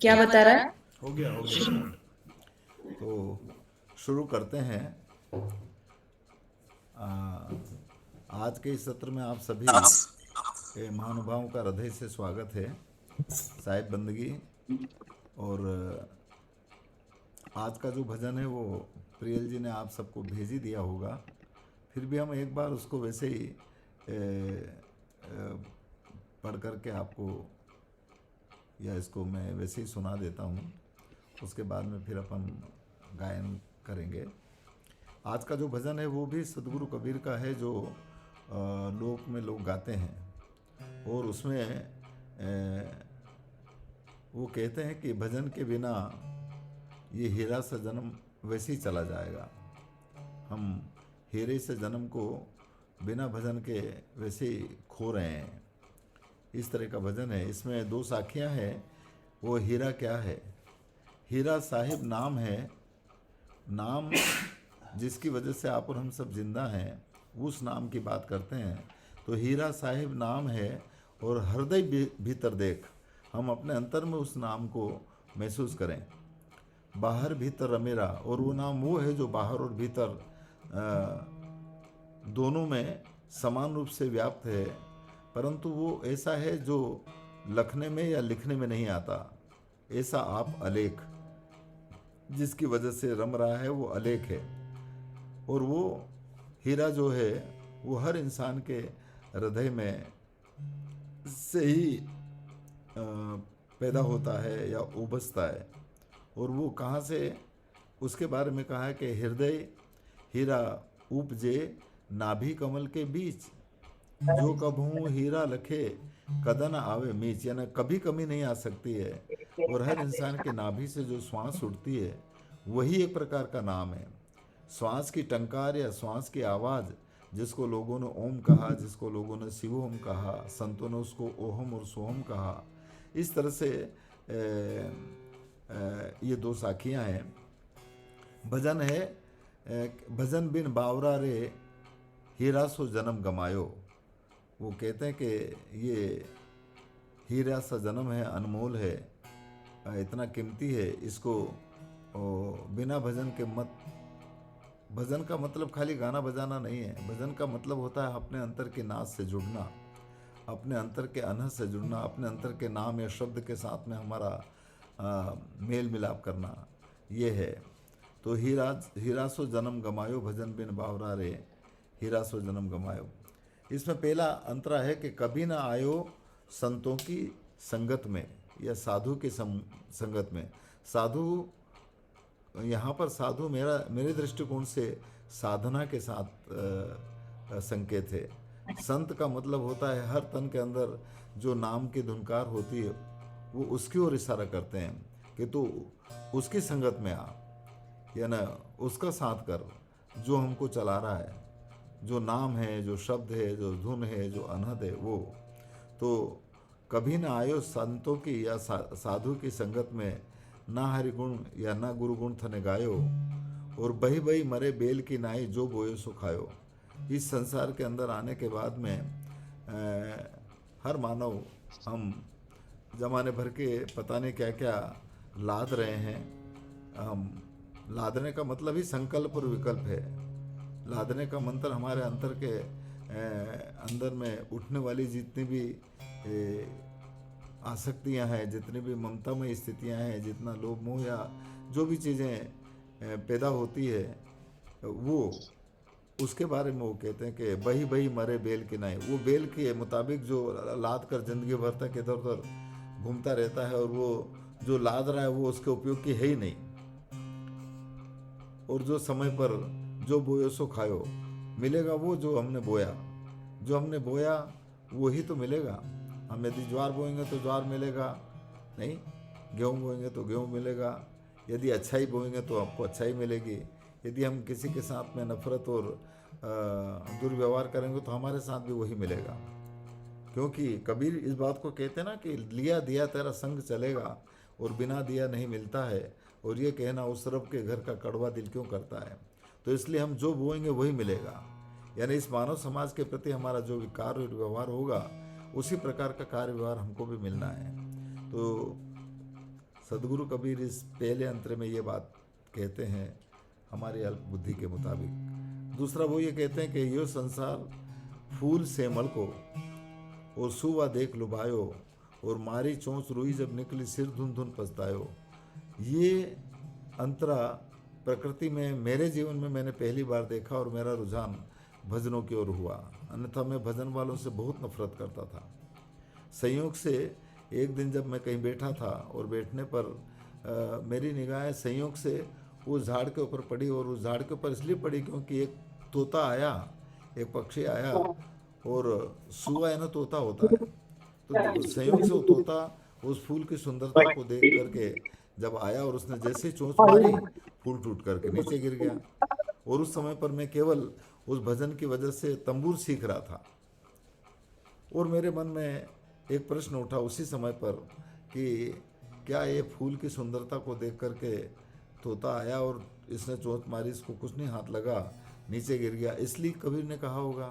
क्या बता रहा है? हो गया स्टार्ट। तो शुरू करते हैं। आ, आज के इस सत्र में आप सभी के महानुभावों का हृदय से स्वागत है। साहिब बंदगी। और आज का जो भजन है वो प्रियल जी ने आप सबको भेज ही दिया होगा। फिर भी हम एक बार उसको वैसे ही पढ़ करके आपको, या इसको मैं वैसे ही सुना देता हूँ। उसके बाद में फिर अपन गायन करेंगे। आज का जो भजन है वो भी सदगुरु कबीर का है, जो लोक में लोग गाते हैं। और उसमें वो कहते हैं कि भजन के बिना ये हीरा सा जन्म वैसे ही चला जाएगा। हम हीरे से जन्म को बिना भजन के वैसे ही खो रहे हैं। इस तरह का भजन है। इसमें दो साखियां हैं। वो हीरा क्या है? हीरा साहिब नाम है। नाम जिसकी वजह से आप और हम सब जिंदा हैं, उस नाम की बात करते हैं। तो हीरा साहिब नाम है। और हृदय भीतर देख, हम अपने अंतर में उस नाम को महसूस करें। बाहर भीतर रमेरा, और वो नाम वो है जो बाहर और भीतर दोनों में समान रूप से व्याप्त है। परंतु वो ऐसा है जो लखने में या लिखने में नहीं आता। ऐसा आप अलेख, जिसकी वजह से रम रहा है, वो अलेख है। और वो हीरा जो है वो हर इंसान के हृदय में से ही पैदा होता है या उबसता है। और वो कहाँ से, उसके बारे में कहा है कि हृदय हीरा उपजे नाभि कमल के बीच, जो कभू हीरा लखे कदन आवे मीच। यानी कभी कमी नहीं आ सकती है। और हर इंसान के नाभि से जो श्वास उठती है वही एक प्रकार का नाम है। श्वास की टंकार या श्वास की आवाज़, जिसको लोगों ने ओम कहा, जिसको लोगों ने शिवोम कहा, संतों ने उसको ओहम और सोहम कहा। इस तरह से ये दो साखियाँ हैं। भजन है भजन बिन बावरा रे हीरा सो जन्म गमायो। वो कहते हैं कि ये हीरा सा जन्म है, अनमोल है, इतना कीमती है। इसको बिना भजन के मत। भजन का मतलब खाली गाना बजाना नहीं है। भजन का मतलब होता है अपने अंतर के नाद से जुड़ना, अपने अंतर के अनहद से जुड़ना, अपने अंतर के नाम या शब्द के साथ में हमारा मेल मिलाप करना, ये है। तो हीरा सो जन्म गमायो, भजन बिन बावरा रे हीरा सो जन्म गमायो। इसमें पहला अंतरा है कि कभी ना आयो संतों की संगत में या साधु की संगत में। साधु, यहाँ पर साधु मेरे दृष्टिकोण से साधना के साथ संकेत है। संत का मतलब होता है हर तन के अंदर जो नाम की धुनकार होती है, वो उसकी ओर इशारा करते हैं कि तू उसकी संगत में आ, या ना उसका साथ कर, जो हमको चला रहा है, जो नाम है, जो शब्द है, जो धुन है, जो अनहद है वो। तो कभी ना आयो संतों की या साधु की संगत में, ना हरि गुण या ना गुरु गुण थने गायो। और बही बही मरे बेल की नाई, जो बोयो सो खायो। इस संसार के अंदर आने के बाद में हर मानव, हम जमाने भर के पता नहीं क्या क्या लाद रहे हैं। हम लादने का मतलब ही संकल्प और विकल्प है। लादने का मंत्र हमारे अंतर के अंदर में उठने वाली जितनी भी आसक्तियां हैं, जितनी भी ममतामय स्थितियां हैं, जितना लोभ मोह या जो भी चीज़ें पैदा होती है, वो उसके बारे में वो कहते हैं कि बही बही मरे बेल की नाई। वो बेल के मुताबिक जो लाद कर जिंदगी भर तक इधर उधर घूमता रहता है, और वो जो लाद रहा है वो उसके उपयोग की है ही नहीं। और जो समय पर जो बोयो सो खायो, मिलेगा वो जो हमने बोया। जो हमने बोया वो ही तो मिलेगा। हम यदि ज्वार बोएंगे तो ज्वार मिलेगा नहीं, गेहूँ बोएंगे तो गेहूँ मिलेगा। यदि अच्छाई बोएंगे तो आपको अच्छाई मिलेगी। यदि हम किसी के साथ में नफरत और दुर्व्यवहार करेंगे तो हमारे साथ भी वही मिलेगा। क्योंकि कबीर इस बात को कहते हैं ना कि लिया दिया तेरा संग चलेगा, और बिना दिया नहीं मिलता है। और ये कहना उस रब के घर का कड़वा दिल क्यों करता है। तो इसलिए हम जो बोएंगे वही मिलेगा। यानी इस मानव समाज के प्रति हमारा जो कार्य और व्यवहार होगा, उसी प्रकार का कार्य व्यवहार हमको भी मिलना है। तो सदगुरु कबीर इस पहले अंतरे में ये बात कहते हैं हमारी अल्प बुद्धि के मुताबिक। दूसरा वो ये कहते हैं कि यो संसार फूल सेमल को और सुवा देख लुभायो, और मारी चोंच रुई जब निकली सिर धुन धुन पछतायो। ये अंतरा प्रकृति में मेरे जीवन में मैंने पहली बार देखा और मेरा रुझान भजनों की ओर हुआ, अन्यथा मैं भजन वालों से बहुत नफरत करता था। संयोग से एक दिन जब मैं कहीं बैठा था और बैठने पर मेरी निगाहें संयोग से उस झाड़ के ऊपर पड़ी, और उस झाड़ के ऊपर इसलिए पड़ी क्योंकि एक तोता आया, एक पक्षी आया, और सुआ है ना तोता होता है, तो संयोग से वो तोता उस फूल की सुंदरता को देख करके जब आया और उसने जैसे ही चोंच मारी, फूल टूट करके नीचे गिर गया। और उस समय पर मैं केवल उस भजन की वजह से तंबूर सीख रहा था, और मेरे मन में एक प्रश्न उठा उसी समय पर कि क्या ये फूल की सुंदरता को देख करके तोता आया और इसने चोंच मारी, इसको कुछ नहीं हाथ लगा, नीचे गिर गया, इसलिए कबीर ने कहा होगा।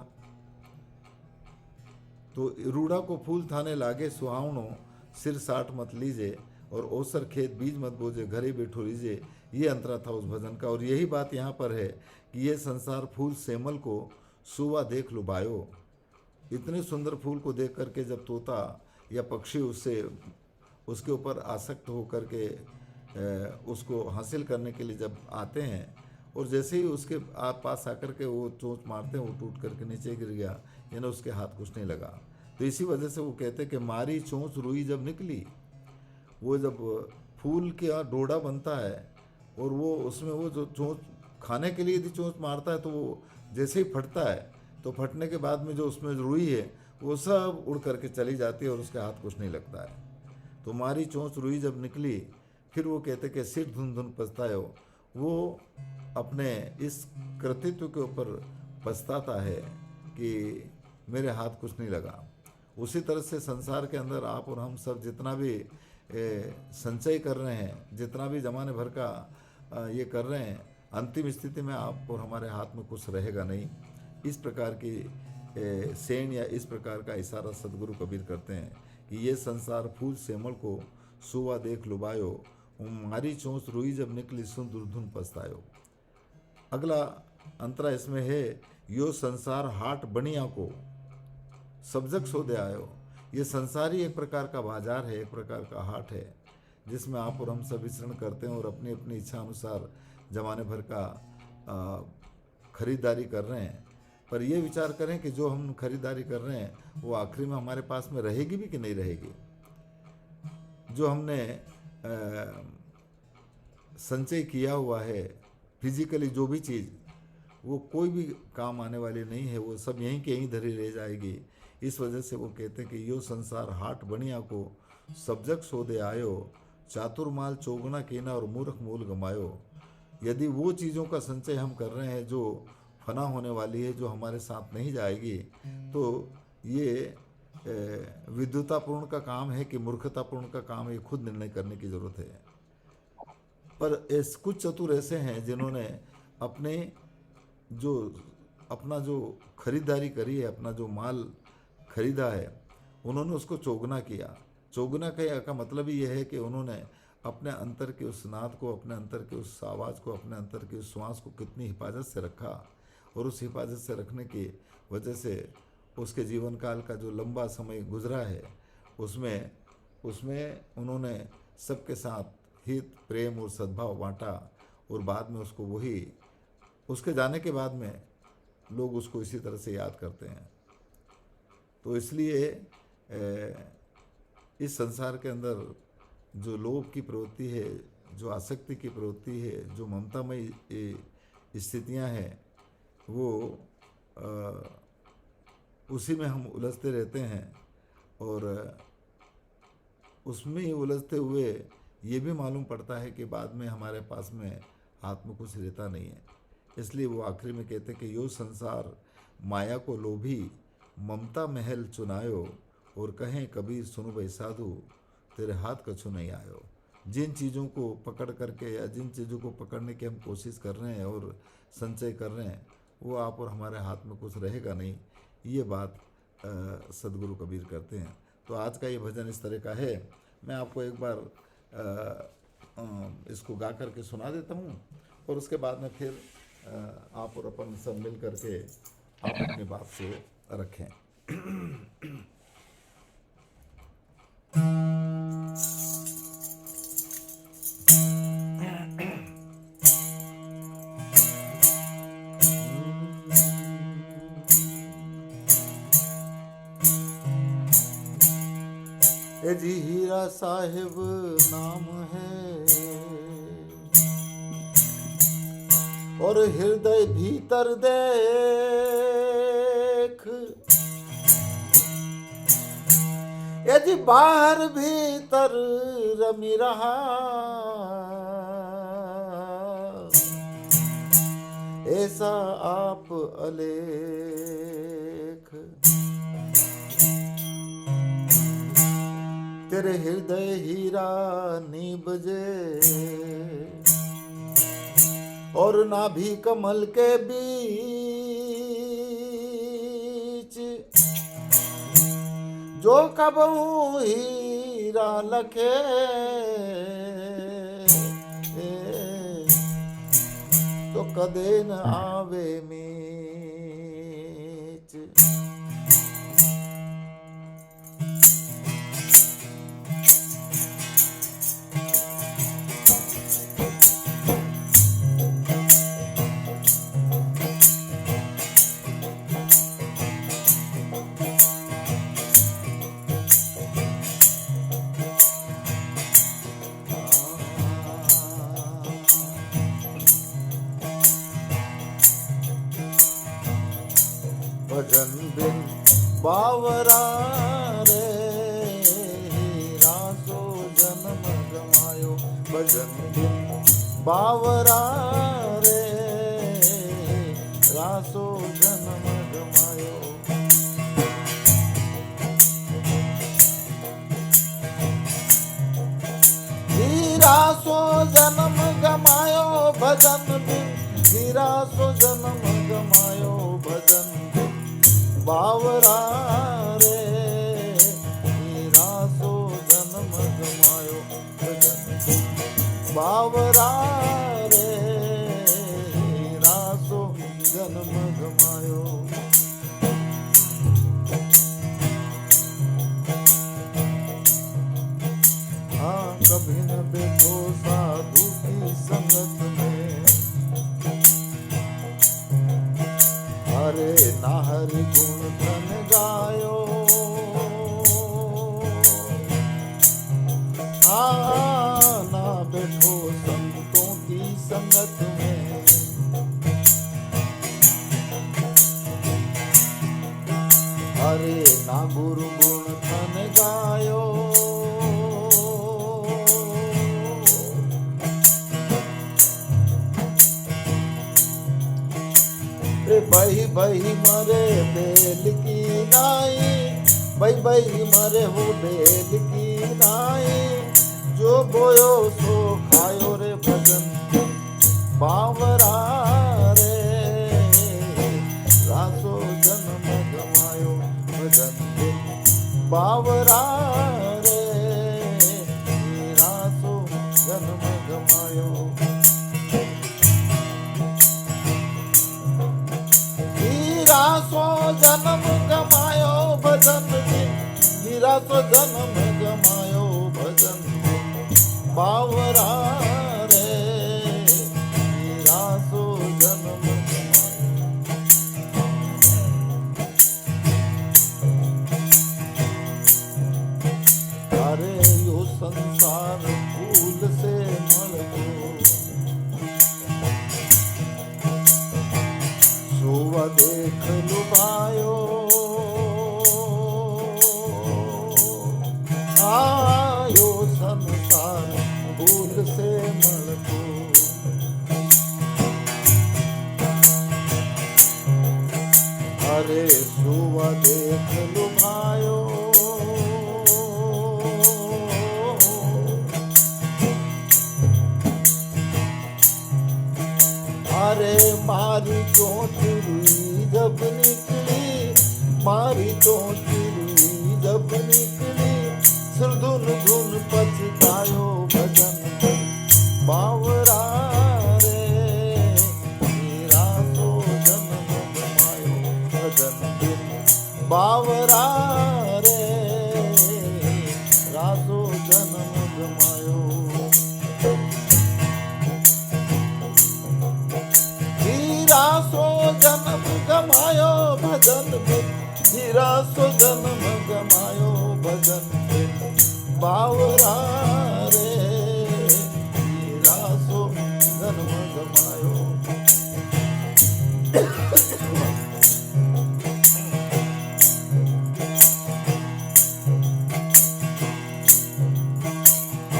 तो रूड़ा को फूल थाने लागे सुहावणो, सिर साठ मत लीजे, और ओसर खेत बीज मत बोझे, घर ही बैठो लीजे। ये अंतरा था उस भजन का, और यही बात यहाँ पर है कि ये संसार फूल सेमल को सुवा देख लुभायो। इतने सुंदर फूल को देख करके जब तोता या पक्षी उससे उसके ऊपर आसक्त होकर के उसको हासिल करने के लिए जब आते हैं, और जैसे ही उसके पास आकर के वो चोंच मारते हैं, वो टूट करके नीचे गिर गया, यानी उसके हाथ कुछ नहीं लगा। तो इसी वजह से वो कहते हैं कि मारी चोंच रुई जब निकली। वो जब फूल का डोडा बनता है और वो उसमें वो जो चोंच खाने के लिए यदि चोंच मारता है, तो वो जैसे ही फटता है, तो फटने के बाद में जो उसमें रुई है वो सब उड़ करके चली जाती है और उसके हाथ कुछ नहीं लगता है। तो मारी चोंच रुई जब निकली, फिर वो कहते कि सिर धुन धुन पछतायो। वो अपने इस कृतित्व के ऊपर पछताता है कि मेरे हाथ कुछ नहीं लगा। उसी तरह से संसार के अंदर आप और हम सब जितना भी संचय कर रहे हैं, जितना भी जमाने भर का ये कर रहे हैं, अंतिम स्थिति में आप और हमारे हाथ में कुछ रहेगा नहीं। इस प्रकार की सेन या इस प्रकार का इशारा सदगुरु कबीर करते हैं कि ये संसार फूल सेमल को सुवा देख लुभायो, मारी चोंच रुई जब निकली सुन दुर्धुन पछतायो। अगला अंतरा इसमें है, यो संसार हाट बनिया को सब्जक सो दे आयो। ये संसार ही एक प्रकार का बाजार है, एक प्रकार का हाट है, जिसमें आप और हम सब विचरण करते हैं और अपनी अपनी इच्छा अनुसार जमाने भर का खरीदारी कर रहे हैं। पर ये विचार करें कि जो हम खरीदारी कर रहे हैं वो आखिरी में हमारे पास में रहेगी भी कि नहीं रहेगी। जो हमने संचय किया हुआ है फिजिकली, जो भी चीज़, वो कोई भी काम आने वाली नहीं है, वो सब यहीं के यहीं धरी रह जाएगी। इस वजह से वो कहते हैं कि यो संसार हाट बनिया को सब्जक सौदे आयो, चातुर्माल चौगुना कीना और मूर्ख मूल गमायो। यदि वो चीज़ों का संचय हम कर रहे हैं जो फना होने वाली है, जो हमारे साथ नहीं जाएगी, तो ये विद्युतापूर्ण का काम है कि मूर्खतापूर्ण का काम है, खुद निर्णय करने की ज़रूरत है। पर कुछ चतुर ऐसे हैं जिन्होंने अपना जो खरीदारी करी है, अपना जो माल खरीदा है, उन्होंने उसको चौगुना किया। चौगुना का मतलब ही यह है कि उन्होंने अपने अंतर के उस नाद को, अपने अंतर के उस आवाज़ को, अपने अंतर के उस श्वास को कितनी हिफाजत से रखा, और उस हिफाजत से रखने की वजह से उसके जीवन काल का जो लंबा समय गुजरा है, उसमें उन्होंने सबके साथ हित, प्रेम और सद्भाव बांटा, और बाद में उसको उसके जाने के बाद में लोग उसको इसी तरह से याद करते हैं। तो इसलिए इस संसार के अंदर जो लोभ की प्रवृत्ति है, जो आसक्ति की प्रवृत्ति है, जो ममतामयी स्थितियां हैं, वो उसी में हम उलझते रहते हैं, और उसमें ही उलझते हुए ये भी मालूम पड़ता है कि बाद में हमारे पास में हाथ में कुछ रहता नहीं है। इसलिए वो आखिरी में कहते हैं कि यो संसार माया को लोभी, ममता महल चुनायो, और कहें कबीर सुनो भाई साधु, तेरे हाथ कछु नहीं आयो। जिन चीज़ों को पकड़ करके या जिन चीज़ों को पकड़ने की हम कोशिश कर रहे हैं और संचय कर रहे हैं, वो आप और हमारे हाथ में कुछ रहेगा नहीं। ये बात सदगुरु कबीर करते हैं। तो आज का ये भजन इस तरह का है। मैं आपको एक बार इसको गा करके सुना देता हूँ, और उसके बाद में फिर आप और अपन सब मिल करके आप अपनी बात से रखें। ए जी हीरा साहिब नाम है, और हृदय भीतर देख, ए जी बाहर भीतर रमी रहा, ऐसा आप अलेख। तेरे हृदय हीरा निबजे, और नाभि कमल के बीच, जो कबहू हीरा लखे, तो कदे न आवे मीच। भजन बिन बावरा रे, हीरा सो जन्म गमायो। भजन बिन बावरा रे, रासो जन्म गमायो। हीरा सो जन्म गमायो, भजन बिन हीरा सो जन्म गमायो। भजन बावरा रे, हीरा सो जन्म गमायो। भजन बावरा रे, हीरा सो जन्म गमायो। हाँ कभी न बैठो साधु की संगत में, अरे ना हरि गुण धन गायो। ना बैठो संतों की संगत में, अरे ना गुरु गुण धन गायो। बही बही मरे बेल की नाई, बही बही मरे हो बेल की नाई, जो बोयो सो खायो रे। भजन बावरा रे, रासो जन्म गमायो। भजन बावरा रे, रासो जन्म गमायो। हीरा सो जन्म गमायो, भजन हीरा सो जन्म गमायो। भजन बावरा रे, हीरा सो जन्म गमायो। अरे यो संसार फूल से मलको, सोवा देख लुभायो। आयो संसार फूल से मलको, अरे सोवा देख लुभायो। अरे मारी चोंचुरी जब निकली, मारी चोंचुरी जब निकली, सिर धुन धुन पछतायो। बावरा रे रासो जन्म गमायो। हीरा सो जन्म गमायो भजन बिन, हीरा सो जन्म गमायो भजन बिन, बावरा रे हीरा सो जन्म गमायो।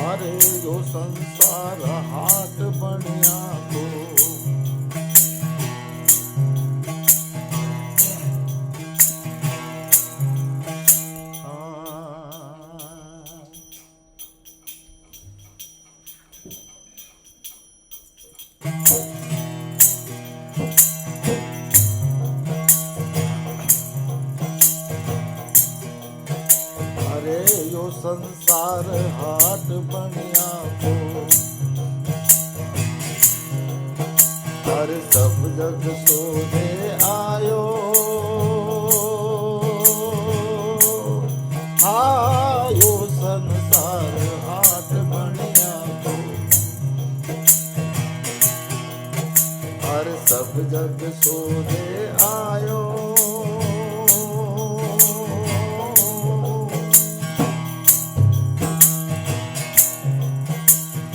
अरे जो संसार हाट बनिया को, अरे यो संसार हाट बनिया को, अरे सब जग सोने आयो, आयो संसार हाट बनिया को, अरे सब जग सोने आयो।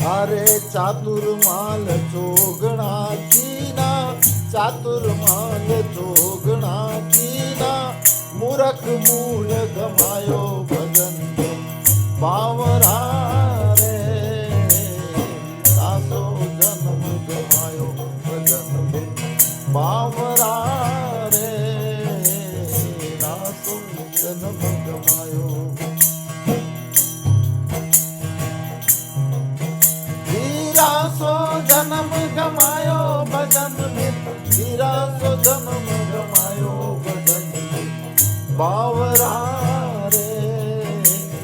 अरे चातुर्माल जोगणा कीना, चातुर्माल जोगणा कीना, मूरख मूल गमायो भजन बिन, बावरा रे रासो जन्म गमायो भजन बिन, बावरा रे रासो जन्म गमायो। हीरा सो जन्म गमायो भजन बिन, हीरा सो जन्म गमायो भजन बिन, बावरा रे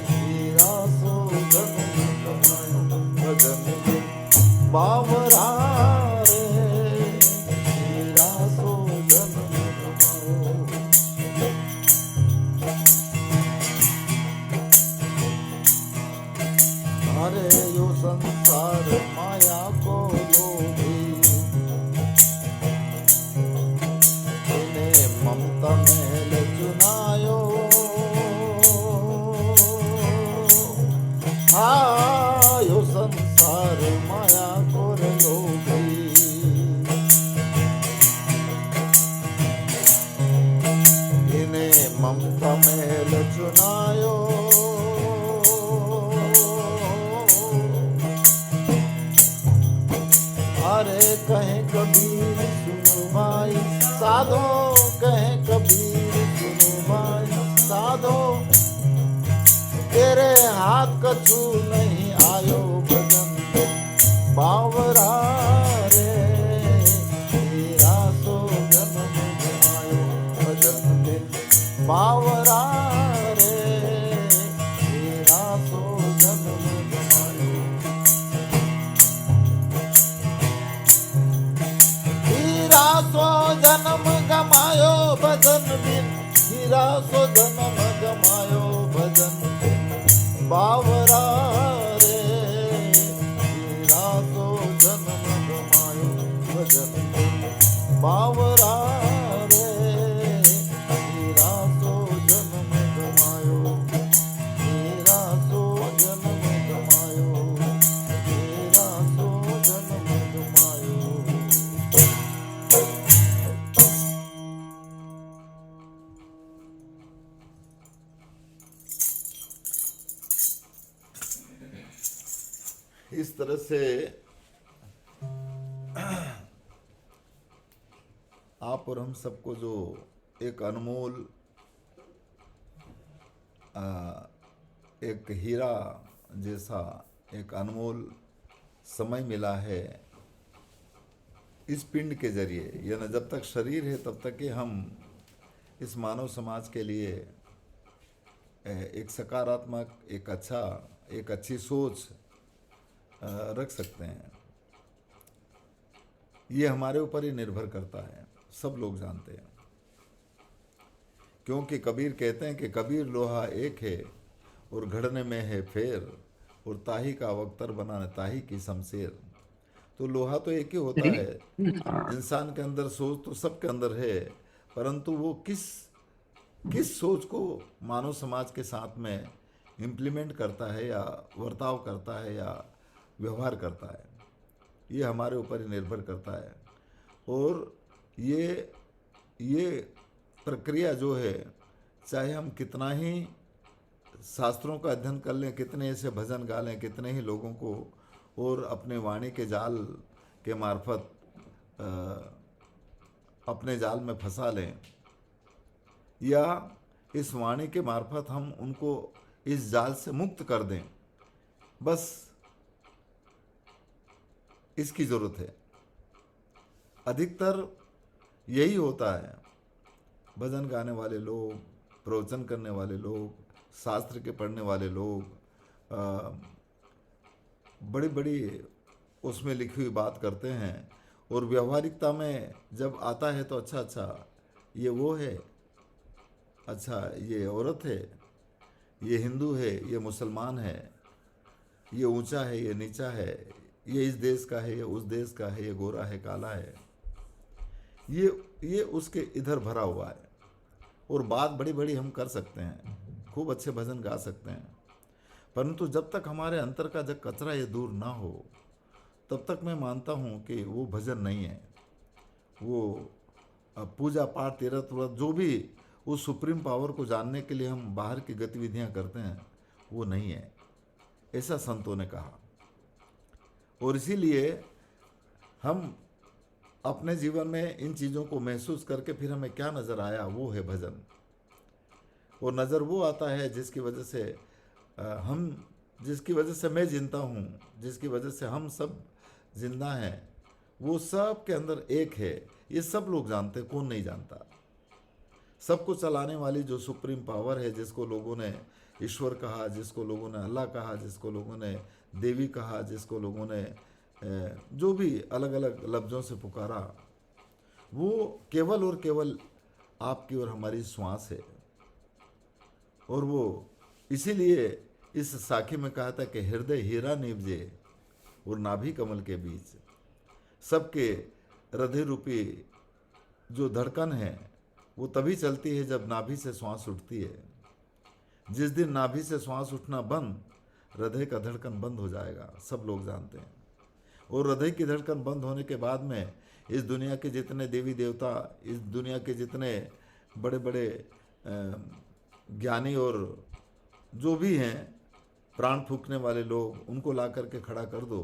हीरा सो जन्म गमायो भजन बिन, बावरा रे हीरा सो जन्म गमायो। अरे यो संसार माया को लोभी, इन्हें ममता मेल चुनायो, हाँ यो संसार माया को लोभी, इन्हें ममता मेल चुनायो। अरे कहे कबीर सुनो भाई साधो, कहे कबीर सुनो भाई साधो, तेरे हाथ कछु नहीं आयो भजन बिन, बावरा रे हीरा सो जन्म गमायो भजन बिन, बावरा रे हीरा सो जन्म गमायो। हीरा सो जन्म गमायो भजन बिन, हीरा सो जन्म गमायो भजन बिन, बावरा रे हीरा सो जन्म गमायो भजन बिन, बावरा रे हीरा सो जन्म गमायो, हीरा सो जन्म गमायो, हीरा सो जन्म गमायो। इस तरह से आप और हम सबको जो एक अनमोल एक हीरा जैसा एक अनमोल समय मिला है इस पिंड के जरिए, यानी जब तक शरीर है तब तक कि हम इस मानव समाज के लिए एक सकारात्मक, एक अच्छी सोच रख सकते हैं। ये हमारे ऊपर ही निर्भर करता है, सब लोग जानते हैं। क्योंकि कबीर कहते हैं कि कबीर लोहा एक है और घड़ने में है फेर, और ताही का अवक्तर बनाने ताही की शमशेर। तो लोहा तो एक ही होता है। हाँ। इंसान के अंदर सोच तो सबके अंदर है, परंतु वो किस किस सोच को मानव समाज के साथ में इम्प्लीमेंट करता है, या वर्ताव करता है, या व्यवहार करता है, ये हमारे ऊपर ही निर्भर करता है। और ये प्रक्रिया जो है, चाहे हम कितना ही शास्त्रों का अध्ययन कर लें, कितने ऐसे भजन गा लें, कितने ही लोगों को और अपने वाणी के जाल के मार्फत अपने जाल में फंसा लें, या इस वाणी के मार्फत हम उनको इस जाल से मुक्त कर दें, बस इसकी ज़रूरत है। अधिकतर यही होता है। भजन गाने वाले लोग, प्रवचन करने वाले लोग, शास्त्र के पढ़ने वाले लोग बड़ी बड़ी उसमें लिखी हुई बात करते हैं, और व्यवहारिकता में जब आता है तो अच्छा अच्छा ये वो है, अच्छा ये औरत है, ये हिंदू है, ये मुसलमान है, ये ऊंचा है, ये नीचा है, ये इस देश का है, ये उस देश का है, ये गोरा है, काला है, ये उसके इधर भरा हुआ है। और बात बड़ी बड़ी हम कर सकते हैं, खूब अच्छे भजन गा सकते हैं, परंतु जब तक हमारे अंतर का जब कचरा ये दूर ना हो, तब तक मैं मानता हूँ कि वो भजन नहीं है। वो पूजा पाठ तीर्थ व्रत जो भी उस सुप्रीम पावर को जानने के लिए हम बाहर की गतिविधियाँ करते हैं, वो नहीं है, ऐसा संतों ने कहा। और इसीलिए हम अपने जीवन में इन चीज़ों को महसूस करके फिर हमें क्या नज़र आया, वो है भजन। और नज़र वो आता है जिसकी वजह से जिसकी वजह से मैं जिंदा हूँ, जिसकी वजह से हम सब जिंदा हैं, वो सब के अंदर एक है। ये सब लोग जानते हैं, कौन नहीं जानता। सबको चलाने वाली जो सुप्रीम पावर है, जिसको लोगों ने ईश्वर कहा, जिसको लोगों ने अल्लाह कहा, जिसको लोगों ने देवी कहा, जिसको लोगों ने जो भी अलग अलग लफ्ज़ों से पुकारा, वो केवल और केवल आपकी और हमारी श्वास है। और वो इसीलिए इस साखी में कहा था कि हृदय हीरा निभजे और नाभि कमल के बीच, सबके हृदय रूपी जो धड़कन है वो तभी चलती है जब नाभि से श्वास उठती है। जिस दिन नाभि से श्वास उठना बंद, हृदय का धड़कन बंद हो जाएगा, सब लोग जानते हैं। और हृदय की धड़कन बंद होने के बाद में इस दुनिया के जितने देवी देवता, इस दुनिया के जितने बड़े बड़े ज्ञानी और जो भी हैं प्राण फूकने वाले लोग, उनको ला करके खड़ा कर दो,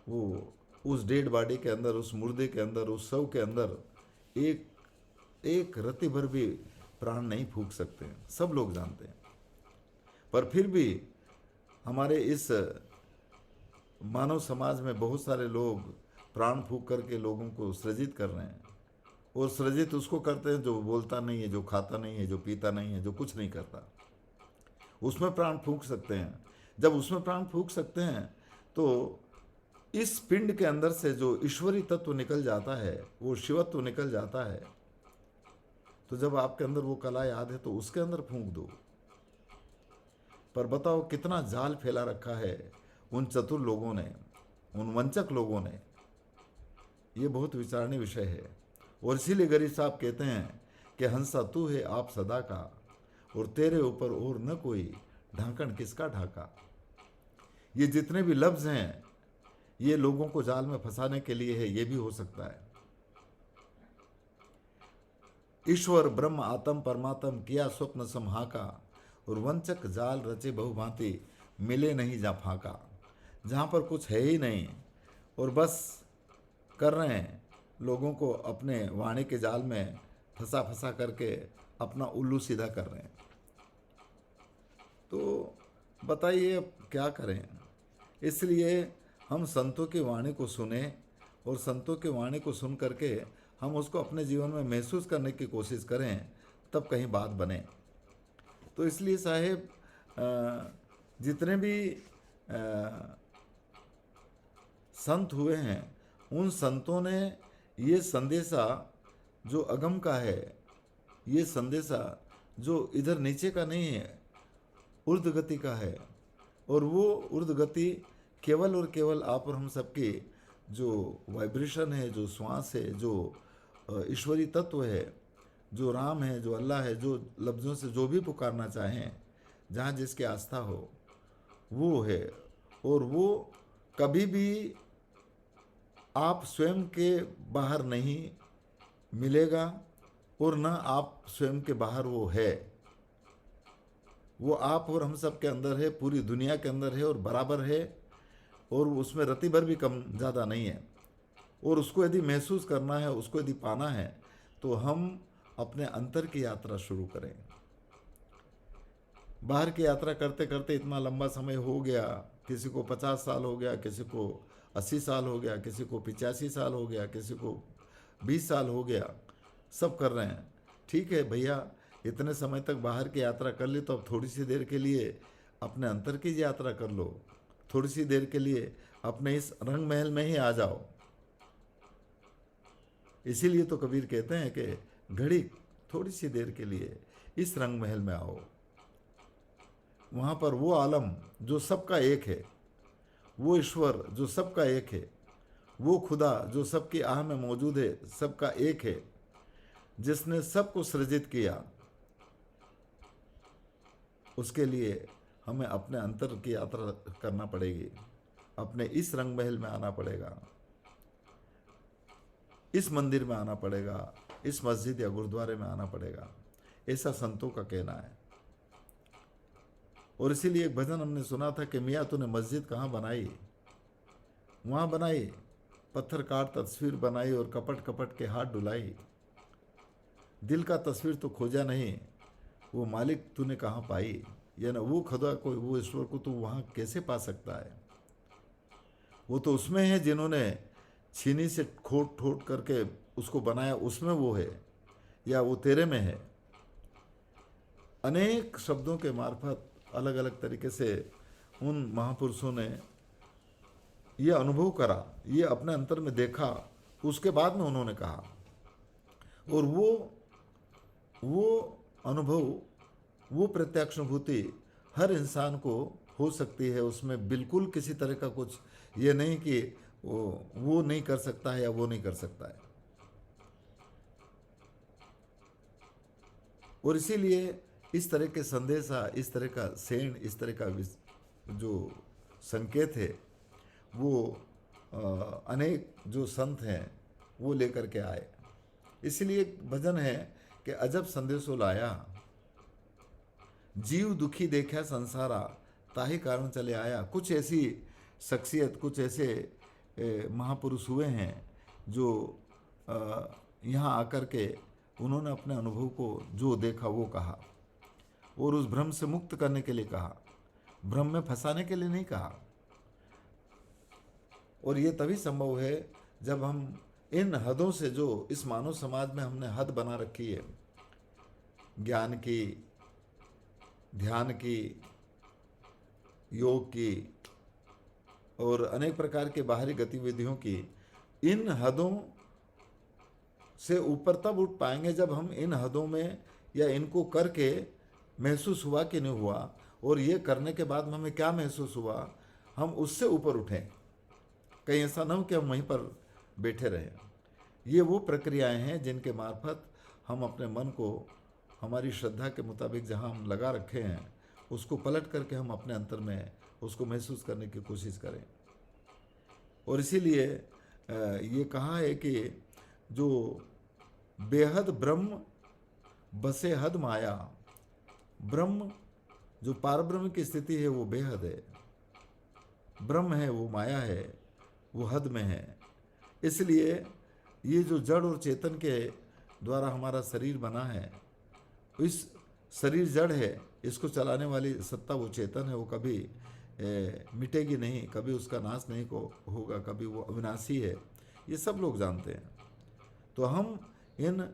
वो उस डेड बॉडी के अंदर, उस मुर्दे के अंदर, उस शव के अंदर एक एक रत्ती भर भी प्राण नहीं फूक सकते, सब लोग जानते हैं। पर फिर भी हमारे इस मानव समाज में बहुत सारे लोग प्राण फूक करके लोगों को सृजित कर रहे हैं। और सृजित उसको करते हैं जो बोलता नहीं है, जो खाता नहीं है, जो पीता नहीं है, जो कुछ नहीं करता, उसमें प्राण फूक सकते हैं। जब उसमें प्राण फूक सकते हैं तो इस पिंड के अंदर से जो ईश्वरी तत्व निकल जाता है, वो शिवत्व निकल जाता है। तो जब आपके अंदर वो कला याद है तो उसके अंदर फूंक दो। पर बताओ कितना जाल फैला रखा है उन चतुर लोगों ने, उन वंचक लोगों ने। ये बहुत विचारणीय विषय है। और इसीलिए गरीब साहब कहते हैं कि हंसा तू है आप सदा का, और तेरे ऊपर और न कोई ढांकन किसका ढाका। ये जितने भी लफ्ज हैं, ये लोगों को जाल में फंसाने के लिए है, ये भी हो सकता है। ईश्वर ब्रह्म आत्म परमात्म किया स्वप्न समहाका, और वंचक जाल रचे बहुभांति मिले नहीं जा फाका। जहाँ पर कुछ है ही नहीं और बस कर रहे हैं, लोगों को अपने वाणी के जाल में फंसा फंसा करके अपना उल्लू सीधा कर रहे हैं। तो बताइए अब क्या करें। इसलिए हम संतों की वाणी को सुने, और संतों की वाणी को सुन करके हम उसको अपने जीवन में महसूस करने की कोशिश करें, तब कहीं बात बने। तो इसलिए साहेब, जितने भी संत हुए हैं, उन संतों ने ये संदेशा जो अगम का है, ये संदेशा जो इधर नीचे का नहीं है, ऊर्ध गति का है। और वो ऊर्ध गति केवल और केवल आप और हम सबकी जो वाइब्रेशन है, जो श्वास है, जो ईश्वरी तत्व है, जो राम है, जो अल्लाह है, जो लफ्ज़ों से जो भी पुकारना चाहें, जहाँ जिसकी आस्था हो, वो है। और वो कभी भी आप स्वयं के बाहर नहीं मिलेगा और न आप स्वयं के बाहर वो है। वो आप और हम सब के अंदर है, पूरी दुनिया के अंदर है और बराबर है, और उसमें रत्ती भर भी कम ज़्यादा नहीं है। और उसको यदि महसूस करना है, उसको यदि पाना है, तो हम अपने अंतर की यात्रा शुरू करें। बाहर की यात्रा करते करते इतना लंबा समय हो गया, किसी को 50 साल हो गया, किसी को 80 साल हो गया, किसी को 85 साल हो गया, किसी को 20 साल हो गया, सब कर रहे हैं। ठीक है भैया, इतने समय तक बाहर की यात्रा कर ली, तो अब थोड़ी सी देर के लिए अपने अंतर की यात्रा कर लो। थोड़ी सी देर के लिए अपने इस रंग महल में ही आ जाओ। इसीलिए तो कबीर कहते हैं कि घड़ी थोड़ी सी देर के लिए इस रंग महल में आओ। वहाँ पर वो आलम जो सबका एक है, वो ईश्वर जो सबका एक है, वो खुदा जो सबकी आह में मौजूद है, सबका एक है, जिसने सबको सृजित किया, उसके लिए हमें अपने अंतर की यात्रा करना पड़ेगी। अपने इस रंग महल में आना पड़ेगा, इस मंदिर में आना पड़ेगा, इस मस्जिद या गुरुद्वारे में आना पड़ेगा। ऐसा संतों का कहना है। और इसीलिए एक भजन हमने सुना था कि मियाँ तूने मस्जिद कहाँ बनाई? वहाँ बनाई, पत्थर काट तस्वीर बनाई और कपट कपट के हाथ डुलाई। दिल का तस्वीर तो खोजा नहीं, वो मालिक तूने कहाँ पाई? यानी वो खुदा को, वो ईश्वर को तो वहाँ कैसे पा सकता है? वो तो उसमें है जिन्होंने छीनी से खोट ठोट करके उसको बनाया, उसमें वो है, या वो तेरे में है। अनेक शब्दों के मार्फत अलग अलग तरीके से उन महापुरुषों ने ये अनुभव करा, ये अपने अंतर में देखा, उसके बाद में उन्होंने कहा। और वो अनुभव, वो प्रत्यक्षानुभूति हर इंसान को हो सकती है। उसमें बिल्कुल किसी तरह का कुछ ये नहीं कि वो नहीं कर सकता है या वो नहीं कर सकता है। और इसीलिए इस तरह के संदेशा, इस तरह का सेण, इस तरह का जो संकेत है, वो अनेक जो संत हैं वो लेकर के आए। इसलिए एक भजन है कि अजब संदेशो लाया, जीव दुखी देखा संसारा, ताही कारण चले आया। कुछ ऐसी शख्सियत, कुछ ऐसे महापुरुष हुए हैं जो यहाँ आकर के उन्होंने अपने अनुभव को जो देखा वो कहा, और उस भ्रम से मुक्त करने के लिए कहा, भ्रम में फंसाने के लिए नहीं कहा। और ये तभी संभव है जब हम इन हदों से, जो इस मानव समाज में हमने हद बना रखी है, ज्ञान की, ध्यान की, योग की और अनेक प्रकार के बाहरी गतिविधियों की, इन हदों से ऊपर तब उठ पाएंगे जब हम इन हदों में या इनको करके महसूस हुआ कि नहीं हुआ, और ये करने के बाद में हमें क्या महसूस हुआ, हम उससे ऊपर उठें। कहीं ऐसा ना हो कि हम वहीं पर बैठे रहें। ये वो प्रक्रियाएं हैं जिनके मार्फत हम अपने मन को हमारी श्रद्धा के मुताबिक जहां हम लगा रखे हैं, उसको पलट करके हम अपने अंतर में उसको महसूस करने की कोशिश करें। और इसीलिए ये कहा है कि जो बेहद ब्रह्म बसे हद माया, ब्रह्म जो पारब्रह्म की स्थिति है वो बेहद है, ब्रह्म है वो माया है, वो हद में है। इसलिए ये जो जड़ और चेतन के द्वारा हमारा शरीर बना है, इस शरीर जड़ है, इसको चलाने वाली सत्ता वो चेतन है, वो कभी मिटेगी नहीं, कभी उसका नाश नहीं होगा, कभी वो अविनाशी है, ये सब लोग जानते हैं। तो हम इन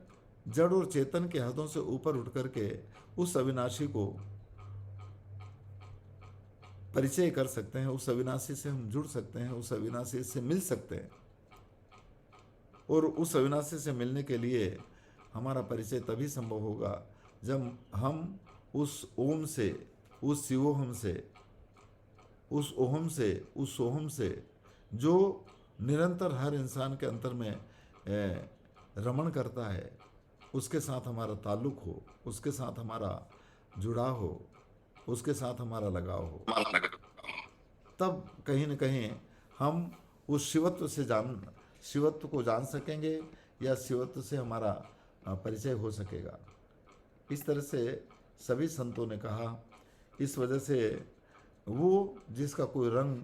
जड़ और चेतन के हदों से ऊपर उठ करके उस अविनाशी को परिचय कर सकते हैं, उस अविनाशी से हम जुड़ सकते हैं, उस अविनाशी से मिल सकते हैं। और उस अविनाशी से मिलने के लिए हमारा परिचय तभी संभव होगा जब हम उस ओम से, उस शिवोहम से, उस ओहम से, उस सोहम से जो निरंतर हर इंसान के अंतर में रमण करता है, उसके साथ हमारा ताल्लुक हो, उसके साथ हमारा जुड़ाव हो, उसके साथ हमारा लगाव हो, तब कहीं न कहीं हम उस शिवत्व को जान सकेंगे या शिवत्व से हमारा परिचय हो सकेगा। इस तरह से सभी संतों ने कहा। इस वजह से वो जिसका कोई रंग,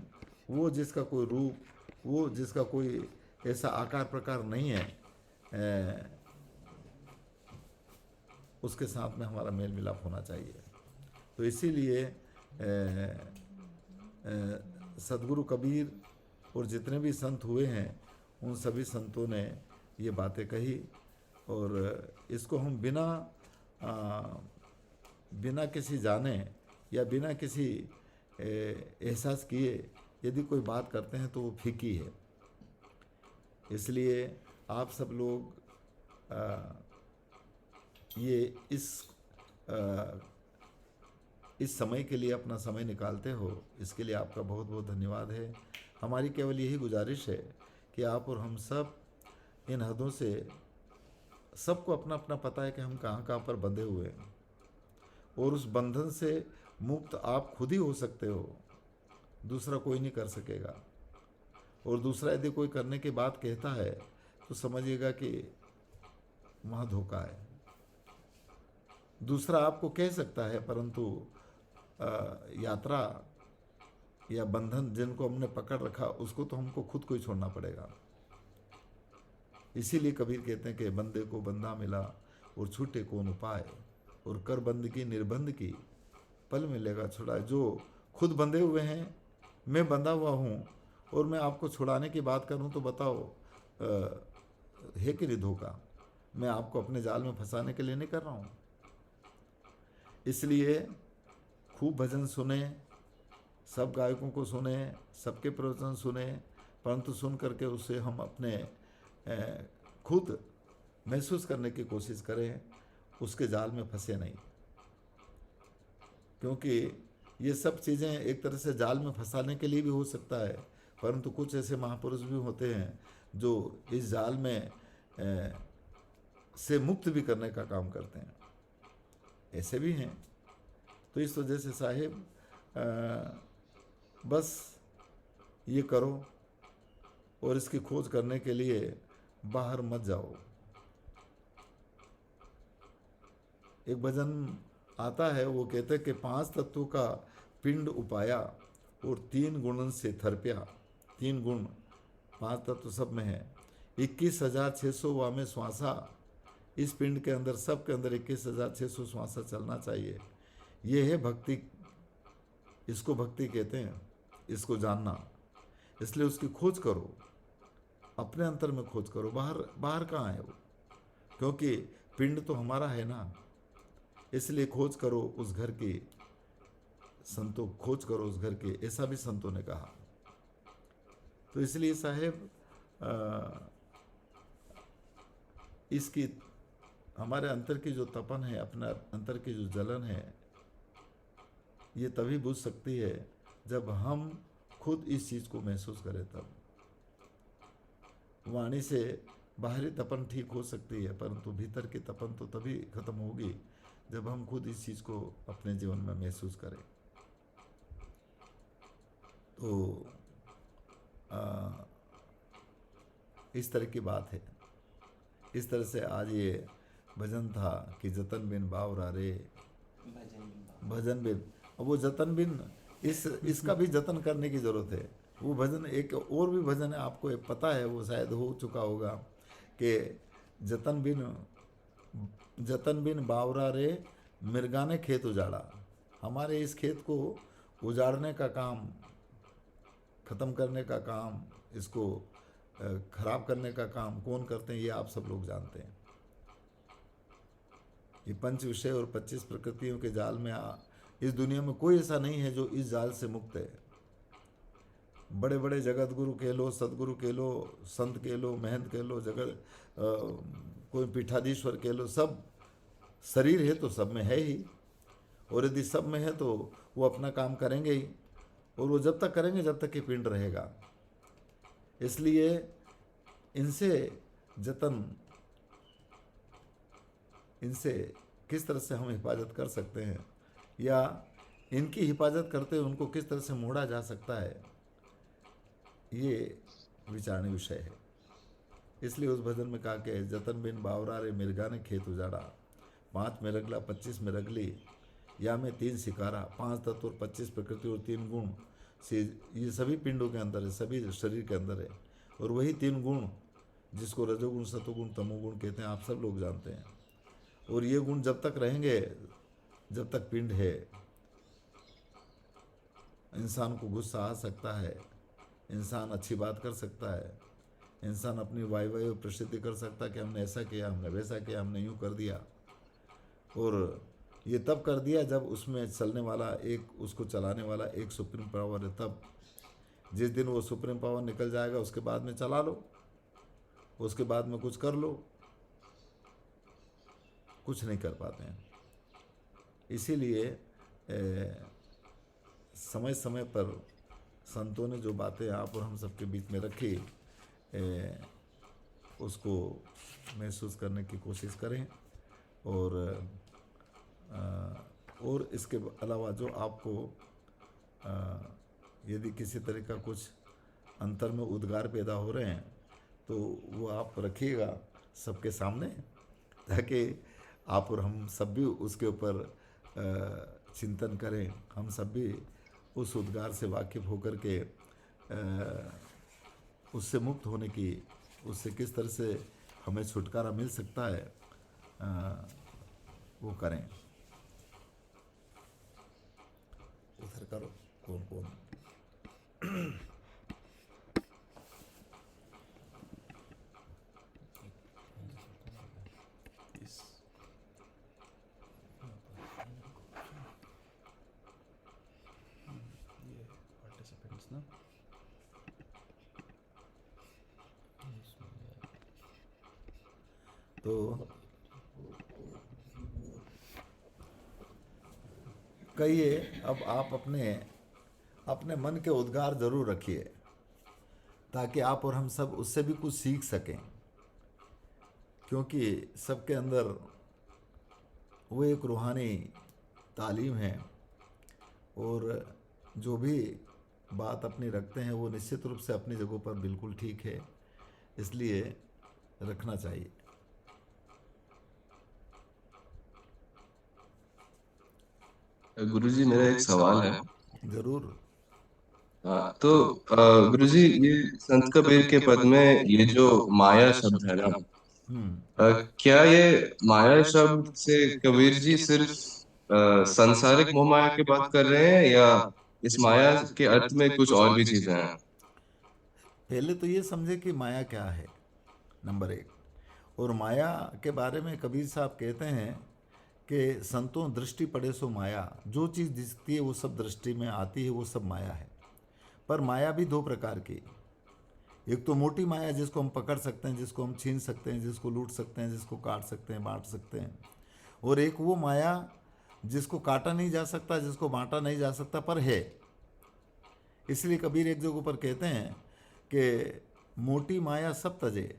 वो जिसका कोई रूप, वो जिसका कोई ऐसा आकार प्रकार नहीं है, उसके साथ में हमारा मेल मिलाप होना चाहिए। तो इसीलिए सदगुरु कबीर और जितने भी संत हुए हैं, उन सभी संतों ने ये बातें कही। और इसको हम बिना किसी जाने या बिना किसी एहसास किए यदि कोई बात करते हैं तो वो फीकी है। इसलिए आप सब लोग ये इस समय के लिए अपना समय निकालते हो, इसके लिए आपका बहुत बहुत धन्यवाद है। हमारी केवल यही गुजारिश है कि आप और हम सब इन हदों से, सबको अपना अपना पता है कि हम कहाँ कहाँ पर बंधे हुए हैं, और उस बंधन से मुक्त आप खुद ही हो सकते हो, दूसरा कोई नहीं कर सकेगा। और दूसरा यदि कोई करने की बात कहता है तो समझिएगा कि वहाँ धोखा है। दूसरा आपको कह सकता है, परंतु यात्रा या बंधन जिनको हमने पकड़ रखा उसको तो हमको खुद को ही छोड़ना पड़ेगा। इसीलिए कबीर कहते हैं कि बंदे को बंदा मिला और छूटे कौन उपाय, और कर बंद की निर्बंध की पल मिलेगा छुड़ाए। जो खुद बंधे हुए हैं, मैं बंधा हुआ हूँ, और मैं आपको छुड़ाने की बात करूँ तो बताओ है कि नहीं धोखा? मैं आपको अपने जाल में फंसाने के लिए नहीं कर रहा हूँ। इसलिए खूब भजन सुने, सब गायकों को सुने, सबके प्रवचन सुने, परंतु सुन करके उससे हम अपने खुद महसूस करने की कोशिश करें, उसके जाल में फंसे नहीं। क्योंकि ये सब चीज़ें एक तरह से जाल में फंसाने के लिए भी हो सकता है, परंतु कुछ ऐसे महापुरुष भी होते हैं जो इस जाल में से मुक्त भी करने का काम करते हैं, ऐसे भी हैं। तो इस वजह से साहिब बस ये करो, और इसकी खोज करने के लिए बाहर मत जाओ। एक भजन आता है, वो कहते हैं कि 5 तत्वों का पिंड उपाया और 3 गुणन से थरप्या। 3 गुण, 5 तत्व सब में है। 21,600 वामे श्वासा, इस पिंड के अंदर, सब के अंदर 21,600 श्वासा चलना चाहिए। ये है भक्ति, इसको भक्ति कहते हैं, इसको जानना। इसलिए उसकी खोज करो, अपने अंतर में खोज करो। बाहर कहाँ है वो? क्योंकि पिंड तो हमारा है ना, इसलिए खोज करो उस घर की, संतों खोज करो उस घर की, ऐसा भी संतों ने कहा। तो इसलिए साहेब इसकी हमारे अंतर की जो तपन है, अपना अंतर की जो जलन है, ये तभी बुझ सकती है जब हम खुद इस चीज़ को महसूस करें। तब वाणी से बाहरी तपन ठीक हो सकती है, परंतु भीतर की तपन तो तभी खत्म होगी जब हम खुद इस चीज़ को अपने जीवन में महसूस करें। तो इस तरह की बात है। इस तरह से आज ये भजन था कि जतन बिन बावरा रे, भजन बिन। और वो जतन बिन, इसका भी जतन करने की ज़रूरत है। वो भजन, एक और भी भजन है, आपको पता है, वो शायद हो चुका होगा कि जतन बिन बावरा रे मिर्गाने खेत उजाड़ा। हमारे इस खेत को उजाड़ने का काम, ख़त्म करने का काम, इसको खराब करने का काम कौन करते हैं, ये आप सब लोग जानते हैं। ये 5 विषय और 25 प्रकृतियों के जाल में इस दुनिया में कोई ऐसा नहीं है जो इस जाल से मुक्त है। बड़े बड़े जगत गुरु कह लो, सदगुरु कह लो, संत कह लो, महंत कह लो, कोई पीठाधीश्वर कह लो, सब शरीर है तो सब में है ही, और यदि सब में है तो वो अपना काम करेंगे ही, और वो जब तक करेंगे जब तक कि पिंड रहेगा। इसलिए इनसे जतन, इनसे किस तरह से हम हिफाजत कर सकते हैं, या इनकी हिफाजत करते हुए उनको किस तरह से मोड़ा जा सकता है, ये विचारणीय विषय है। इसलिए उस भजन में कहा कि जतन बिन बावरा रे मिर्गा ने खेत उजाड़ा, 5 में रगला 25 में रगली, या में 3 शिकारा, 5 तत्व और 25 प्रकृति और 3 गुण से, ये सभी पिंडों के अंदर है, सभी शरीर के अंदर है। और वही 3 गुण जिसको रजोगुण सतोगुण तमोगुण कहते हैं, आप सब लोग जानते हैं। और ये गुण जब तक रहेंगे जब तक पिंड है, इंसान को गुस्सा आ सकता है, इंसान अच्छी बात कर सकता है, इंसान अपनी वाई प्रसिद्धि कर सकता है कि हमने ऐसा किया, हमने वैसा किया, हमने यूँ कर दिया। और ये तब कर दिया जब उसमें चलने वाला एक, उसको चलाने वाला एक सुप्रीम पावर है। तब जिस दिन वो सुप्रीम पावर निकल जाएगा उसके बाद में चला लो, उसके बाद में कुछ कर लो, कुछ नहीं कर पाते हैं। इसीलिए समय समय पर संतों ने जो बातें आप और हम सबके बीच में रखी, उसको महसूस करने की कोशिश करें। और इसके अलावा जो आपको यदि किसी तरह का कुछ अंतर में उद्गार पैदा हो रहे हैं तो वो आप रखिएगा सबके सामने, ताकि आप और हम सब भी उसके ऊपर चिंतन करें, हम सब भी उस उद्गार से वाकिफ़ होकर के उससे मुक्त होने की, उससे किस तरह से हमें छुटकारा मिल सकता है, वो करें। उधर करो, कौन कौन तो कहिए, अब आप अपने मन के उद्गार जरूर रखिए, ताकि आप और हम सब उससे भी कुछ सीख सकें, क्योंकि सबके अंदर वो एक रूहानी तालीम है, और जो भी बात अपनी रखते हैं वो निश्चित रूप से अपनी जगहों पर बिल्कुल ठीक है, इसलिए रखना चाहिए। गुरुजी, मेरा एक सवाल है। जरूर। तो गुरुजी, ये संत कबीर के पद में ये जो माया शब्द है ना, क्या ये माया शब्द से कबीर जी सिर्फ सांसारिक मोह माया की बात कर रहे हैं, या इस माया के अर्थ में कुछ और भी चीजें हैं? पहले तो ये समझे कि माया क्या है, नंबर 1। और माया के बारे में कबीर साहब कहते हैं कि संतों दृष्टि पड़े सो माया, जो चीज़ दिखती है वो सब दृष्टि में आती है, वो सब माया है। पर माया भी 2 प्रकार की, एक तो मोटी माया जिसको हम पकड़ सकते हैं, जिसको हम छीन सकते हैं, जिसको लूट सकते हैं, जिसको काट सकते हैं, बांट सकते हैं। और एक वो माया जिसको काटा नहीं जा सकता, जिसको बांटा नहीं जा सकता, पर है। इसलिए कबीर एक जगह पर कहते हैं कि मोटी माया सब तजे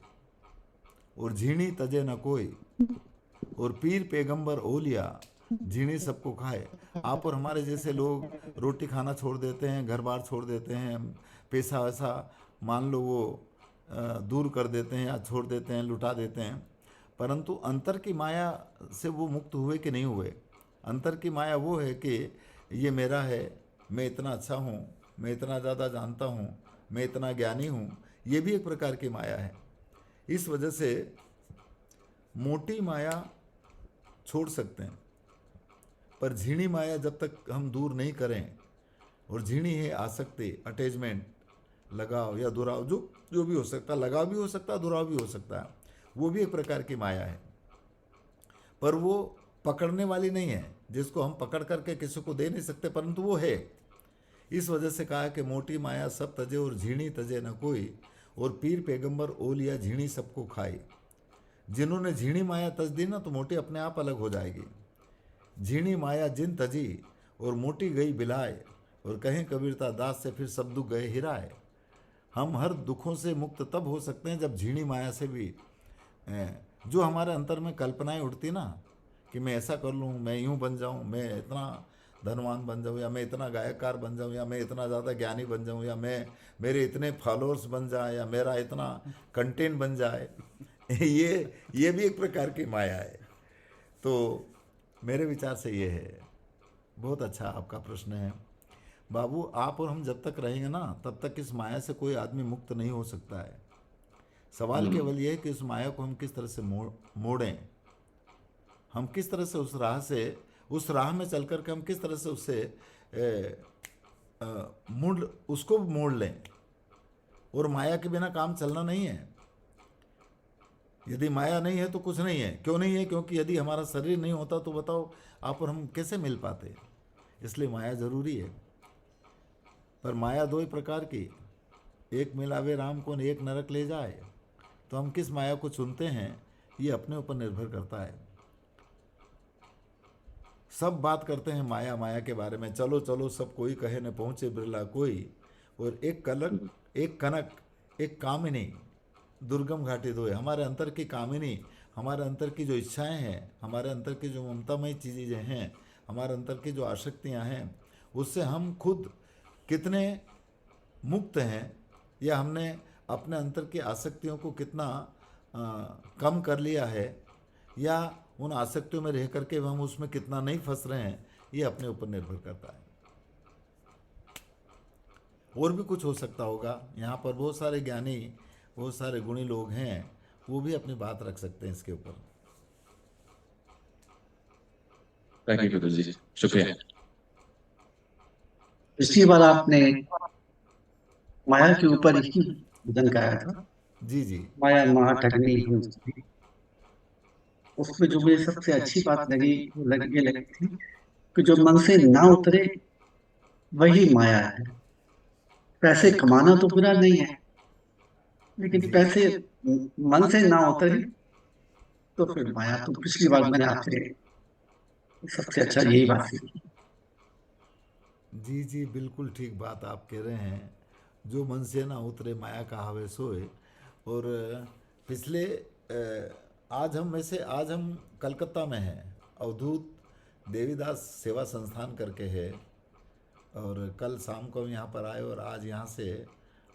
और झीणी तजे न कोई, और पीर पैगंबर ओलिया झीणी सबको खाए। आप और हमारे जैसे लोग रोटी खाना छोड़ देते हैं, घर बार छोड़ देते हैं, पैसा वैसा मान लो वो दूर कर देते हैं या छोड़ देते हैं, लुटा देते हैं, परंतु अंतर की माया से वो मुक्त हुए कि नहीं हुए। अंतर की माया वो है कि ये मेरा है, मैं इतना अच्छा हूँ, मैं इतना ज़्यादा जानता हूँ, मैं इतना ज्ञानी हूँ, ये भी एक प्रकार की माया है। इस वजह से मोटी माया छोड़ सकते हैं, पर झीणी माया जब तक हम दूर नहीं करें, और झीणी है आसक्ति, अटैचमेंट, लगाव या दुराव, जो भी हो सकता है, लगाव भी हो सकता है, दुराव भी हो सकता है, वो भी एक प्रकार की माया है, पर वो पकड़ने वाली नहीं है, जिसको हम पकड़ करके किसी को दे नहीं सकते, परंतु वो है। इस वजह से कहा कि मोटी माया सब तजे और झीणी तजे न कोई, और पीर पैगंबर ओलिया झीणी सबको खाए। जिन्होंने झीणी माया तज दी ना, तो मोटी अपने आप अलग हो जाएगी। झीणी माया जिन तजी और मोटी गई बिलाए, और कहें कबीरता दास से फिर सब दुख गए हिराए। हम हर दुखों से मुक्त तब हो सकते हैं जब झीणी माया से भी जो हमारे अंतर में कल्पनाएं उठती ना, कि मैं ऐसा कर लूँ, मैं यूँ बन जाऊँ, मैं इतना धनवान बन जाऊँ, या मैं इतना गायककार बन जाऊँ, या मैं इतना ज़्यादा ज्ञानी बन जाऊँ, या मैं मेरे इतने फॉलोअर्स बन जाए, या मेरा इतना कंटेंट बन जाए। ये भी एक प्रकार की माया है। तो मेरे विचार से ये है। बहुत अच्छा आपका प्रश्न है बाबू। आप और हम जब तक रहेंगे ना, तब तक इस माया से कोई आदमी मुक्त नहीं हो सकता है। सवाल केवल यह है कि उस माया को हम किस तरह से मोड़ें। हम किस तरह से उस राह में चल कर के हम किस तरह से उससे उसको मोड़ लें। और माया के बिना काम चलना नहीं है। यदि माया नहीं है तो कुछ नहीं है। क्यों नहीं है? क्योंकि यदि हमारा शरीर नहीं होता तो बताओ आप और हम कैसे मिल पाते। इसलिए माया जरूरी है। पर माया दो ही प्रकार की, एक मिलावे राम को एक नरक ले जाए। तो हम किस माया को चुनते हैं, ये अपने ऊपर निर्भर करता है। सब बात करते हैं माया माया के बारे में, चलो चलो सब कोई कहे न पहुँचे बिरला कोई। और एक कनक एक कामिनी दुर्गम घाटी दो है। हमारे अंतर की कामिनी, हमारे अंतर की जो इच्छाएं हैं, हमारे अंतर की जो ममतामय चीज़ें हैं, हमारे अंतर की जो आसक्तियां हैं, उससे हम खुद कितने मुक्त हैं, या हमने अपने अंतर की आसक्तियों को कितना कम कर लिया है, या उन आसक्तियों में रह करके हम उसमें कितना नहीं फंस रहे हैं, ये अपने ऊपर निर्भर करता है। और भी कुछ हो सकता होगा। यहाँ पर बहुत सारे ज्ञानी, बहुत सारे गुणी लोग हैं, वो भी अपनी बात रख सकते हैं इसके ऊपर। थैंक यू गुरुजी, शुक्रिया। पिछली बार आपने माया के ऊपर ही भजन गाया था। जी जी। माया महा ठगनी हूँ। उसमें जो मुझे सबसे अच्छी बात लगी वो ये लगी थी कि जो मन से ना उतरे वही माया है। पैसे कमाना तो बुरा नहीं है, लेकिन पैसे मन से ना उतरे तो फिर माया। तो पिछली बार मैंने आपसे सबसे अच्छा यही बात सीखी। जी जी, बिल्कुल ठीक बात आप कह रहे हैं। जो मन से ना उतरे माया का हवे सोए। और पिछले आज हम कलकत्ता में हैं। अवधूत देवीदास सेवा संस्थान करके है। और कल शाम को हम यहाँ पर आए, और आज यहाँ से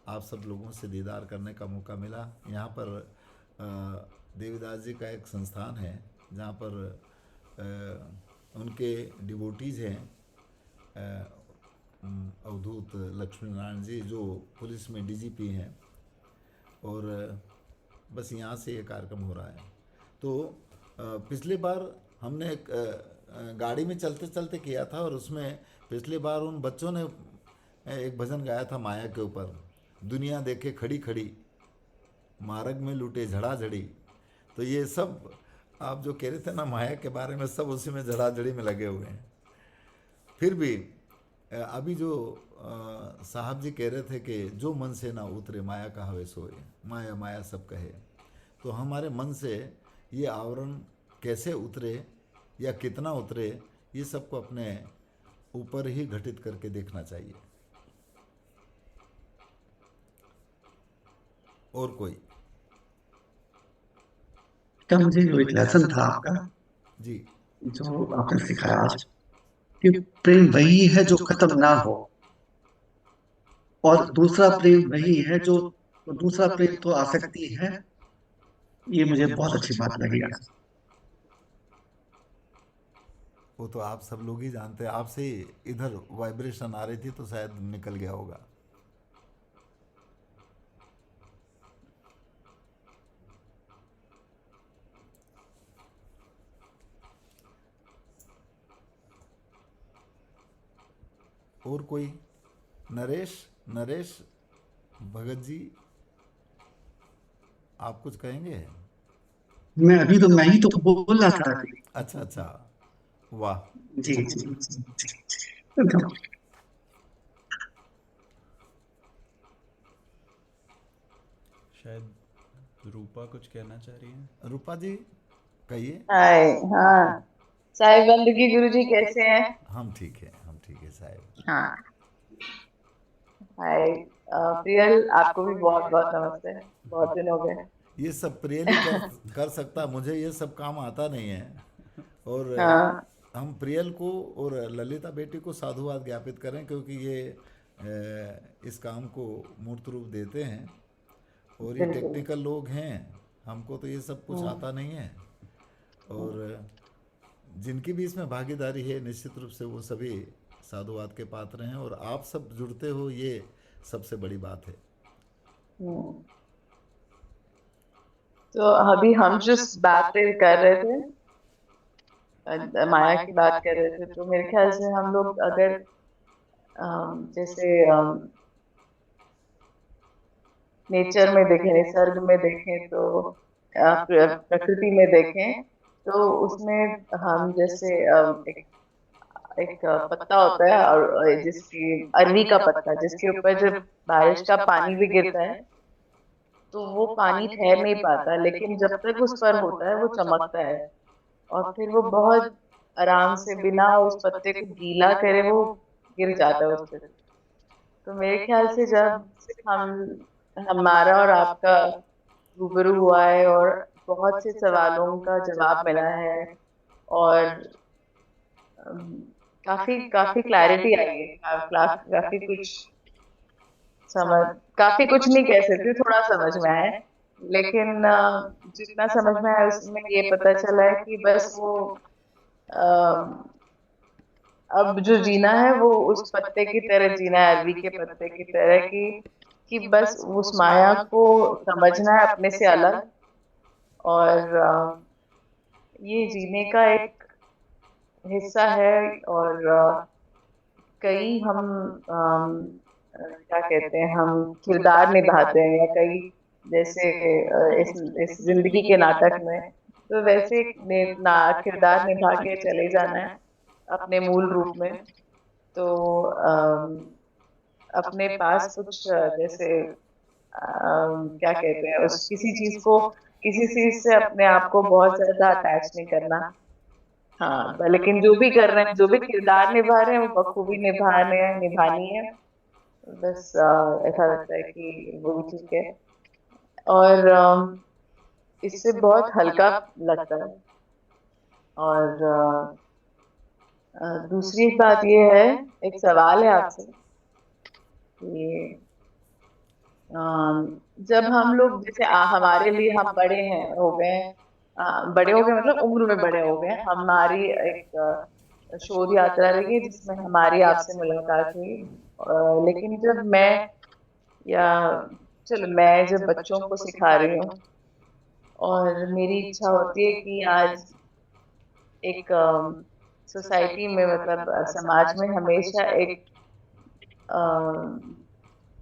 आप सब लोगों से दीदार करने का मौका मिला। यहाँ पर देवीदास जी का एक संस्थान है, जहाँ पर उनके डिवोटीज़ हैं, अवधूत लक्ष्मी नारायण जी, जो पुलिस में डीजीपी हैं। और बस यहाँ से ये कार्यक्रम हो रहा है। तो पिछली बार हमने एक गाड़ी में चलते चलते किया था, और उसमें पिछली बार उन बच्चों ने एक भजन गाया था माया के ऊपर। दुनिया देखे खड़ी खड़ी, मार्ग में लूटे झड़ाझड़ी। तो ये सब आप जो कह रहे थे ना माया के बारे में, सब उसी में झड़ाझड़ी में लगे हुए हैं। फिर भी अभी जो साहब जी कह रहे थे कि जो मन से ना उतरे माया का हवे सोए, माया माया सब कहे। तो हमारे मन से ये आवरण कैसे उतरे या कितना उतरे, ये सबको अपने ऊपर ही घटित करके देखना चाहिए। और कोई? क्या मुझे जो एक लेसन था आपका जी, जो आपने सिखाया आज, कि प्रेम वही है जो खत्म ना हो, और दूसरा प्रेम वही है जो, दूसरा प्रेम तो आसक्ति है। ये मुझे बहुत अच्छी बात लगी आज। वो तो आप सब लोग ही जानते हैं। आपसे इधर वाइब्रेशन आ रही थी तो शायद निकल गया होगा। और कोई? नरेश भगत जी, आप कुछ कहेंगे? मैं ही तो बोल रहा था। अच्छा अच्छा, वाह। जी जी जी। शायद रूपा कुछ कहना चाह रही है? रूपा जी कहिए। हाय। हाँ, साहिब बंदगी गुरुजी कैसे हैं? हम ठीक है साहब। हाँ। हाय। प्रियल, आपको भी बहुत बहुत नमस्ते। बहुत दिन हो गए। ये सब प्रियल ही कर सकता, मुझे ये सब काम आता नहीं है। और हाँ। हम प्रियल को और ललिता बेटी को साधुवाद ज्ञापित करें, क्योंकि ये इस काम को मूर्त रूप देते हैं और ये बिल्कुल। टेक्निकल लोग हैं। हमको तो ये सब कुछ आता नहीं है। और जिनकी भी इसमें भागीदारी है निश्चित रूप से वो सभी साधुवाद के पात्र हैं, और आप सब जुड़ते हो ये सबसे बड़ी बात है। हम्म। तो अभी हम जिस बात कर रहे थे, माया की बात कर रहे थे, तो मेरे ख्याल से हम लोग अगर जैसे नेचर में देखें, निसर्ग में देखें, तो प्रकृति में देखें, तो उसमें हम जैसे एक एक पत्ता होता है, और जिसकी अरवी का पत्ता, जिसके ऊपर जब बारिश का पानी भी गिरता है तो वो पानी ठहर नहीं पाता, लेकिन जब तक उस पर होता है वो चमकता है, और फिर वो बहुत आराम से बिना उस पत्ते को गीला करे वो गिर जाता है उस पे। तो मेरे ख्याल से जब हम हमारा और आपका रूबरू हुआ है और बहुत से सवालों का जवाब मिला है, और अम, काफी काफी क्लैरिटी आई है, काफी कुछ समझ, काफी कुछ नहीं कह सकती, थोड़ा समझ में आया है, लेकिन जितना समझ में आया उसमें ये पता चला है कि बस वो अब जो जीना है वो उस पत्ते की तरह जीना है, अरवी के पत्ते की तरह, कि बस उस माया को समझना है अपने से अलग, और ये जीने का एक हिस्सा है। और कई हम क्या कहते हैं, हम किरदार निभाते हैं, या कई जैसे इस जिंदगी के नाटक में, तो वैसे किरदार निभा के चले जाना है अपने मूल रूप में। तो अपने पास कुछ जैसे क्या कहते हैं, उस किसी चीज से अपने आप को बहुत ज्यादा अटैच नहीं करना। हाँ, लेकिन जो भी कर रहे हैं, जो भी किरदार निभा रहे हैं वो बखूबी निभानी है। बस ऐसा लगता है कि वो भी ठीक है, और इससे बहुत हल्का लगता है। और दूसरी बात ये है, एक सवाल है आपसे कि जब हम लोग जैसे हमारे लिए हम बड़े हैं, हो गए हैं, बड़े हो गए मतलब उम्र में बड़े हो गए, हमारी एक शोध यात्रा रही है जिसमें हमारी आपसे मुलाकात हुई, लेकिन जब मैं, या चलो मैं जब बच्चों को सिखा रही हूँ, और मेरी इच्छा होती है कि आज एक सोसाइटी में, मतलब समाज में हमेशा एक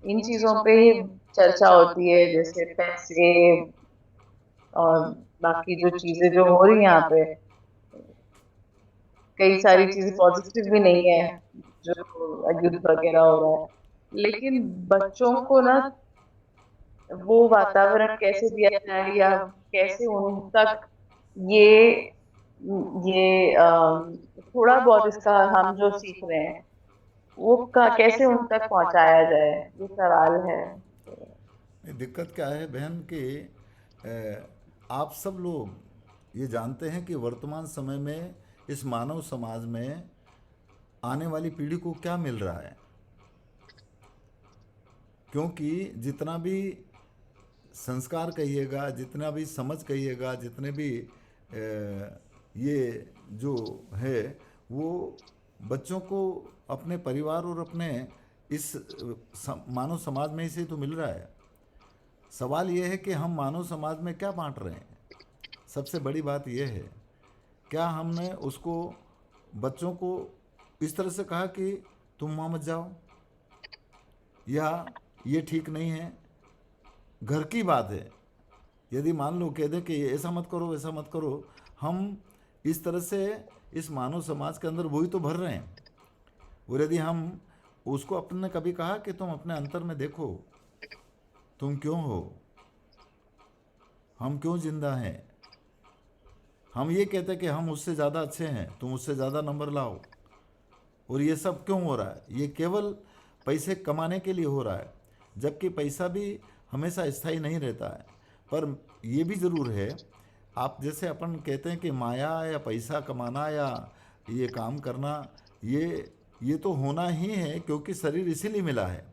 इन चीजों पे ही चर्चा होती है, जैसे पैसे और बाकी जो चीजें जो हो रही हैं यहाँ पे, कई सारी चीजें पॉजिटिव भी नहीं है, जो युद्ध वगैरह हो रहा है, लेकिन बच्चों को ना वो वातावरण कैसे दिया जाए, या कैसे उन तक ये थोड़ा बहुत इसका हम जो सीख रहे हैं वो कैसे उन तक पहुंचाया जाए, ये सवाल है। दिक्कत क्या है बहन कि आप सब लोग ये जानते हैं कि वर्तमान समय में इस मानव समाज में आने वाली पीढ़ी को क्या मिल रहा है, क्योंकि जितना भी संस्कार कहिएगा, जितना भी समझ कहिएगा, जितने भी ये जो है वो बच्चों को अपने परिवार और अपने इस मानव समाज में से तो मिल रहा है। सवाल ये है कि हम मानव समाज में क्या बांट रहे हैं। सबसे बड़ी बात यह है, क्या हमने उसको बच्चों को इस तरह से कहा कि तुम वहाँ मत जाओ, या ये ठीक नहीं है। घर की बात है, यदि मान लो कह दें कि ऐसा मत करो वैसा मत करो, हम इस तरह से इस मानव समाज के अंदर वही तो भर रहे हैं। और यदि हम उसको अपने कभी कहा कि तुम अपने अंतर में देखो, तुम क्यों हो, हम क्यों जिंदा हैं? हम ये कहते हैं कि हम उससे ज़्यादा अच्छे हैं, तुम उससे ज़्यादा नंबर लाओ। और ये सब क्यों हो रहा है? ये केवल पैसे कमाने के लिए हो रहा है, जबकि पैसा भी हमेशा स्थायी नहीं रहता है। पर ये भी ज़रूर है, आप जैसे अपन कहते हैं कि माया या पैसा कमाना या ये काम करना, ये तो होना ही है, क्योंकि शरीर इसीलिए मिला है।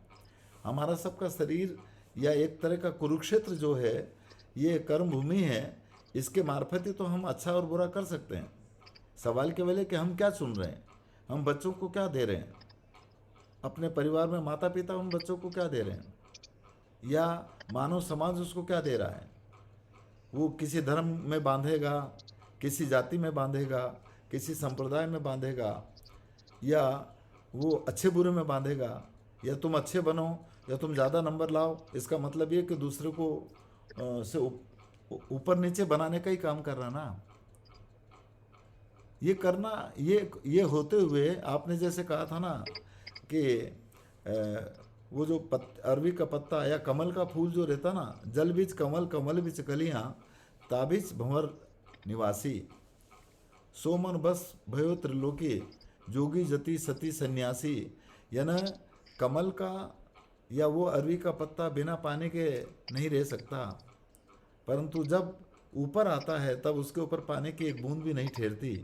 हमारा सबका शरीर या एक तरह का कुरुक्षेत्र जो है, ये कर्म भूमि है। इसके मार्फत ही तो हम अच्छा और बुरा कर सकते हैं। सवाल केवल है कि हम क्या चुन रहे हैं, हम बच्चों को क्या दे रहे हैं, अपने परिवार में माता पिता उन बच्चों को क्या दे रहे हैं, या मानव समाज उसको क्या दे रहा है। वो किसी धर्म में बांधेगा, किसी जाति में बांधेगा, किसी संप्रदाय में बांधेगा, या वो अच्छे बुरे में बांधेगा, या तुम अच्छे बनो या तुम ज़्यादा नंबर लाओ। इसका मतलब ये कि दूसरे को से ऊपर नीचे बनाने का ही काम कर रहा ना। ये करना, ये होते हुए आपने जैसे कहा था ना कि वो जो अरवी का पत्ता या कमल का फूल जो रहता ना, जल बीच कमल कमल बीच कलियाँ, ताबिज भंवर निवासी, सो मन बस भयो त्रिलोकी, जोगी जति सती सन्यासी। यानी कमल का या वो अरवी का पत्ता बिना पानी के नहीं रह सकता, परंतु जब ऊपर आता है तब उसके ऊपर पानी की एक बूंद भी नहीं ठहरती।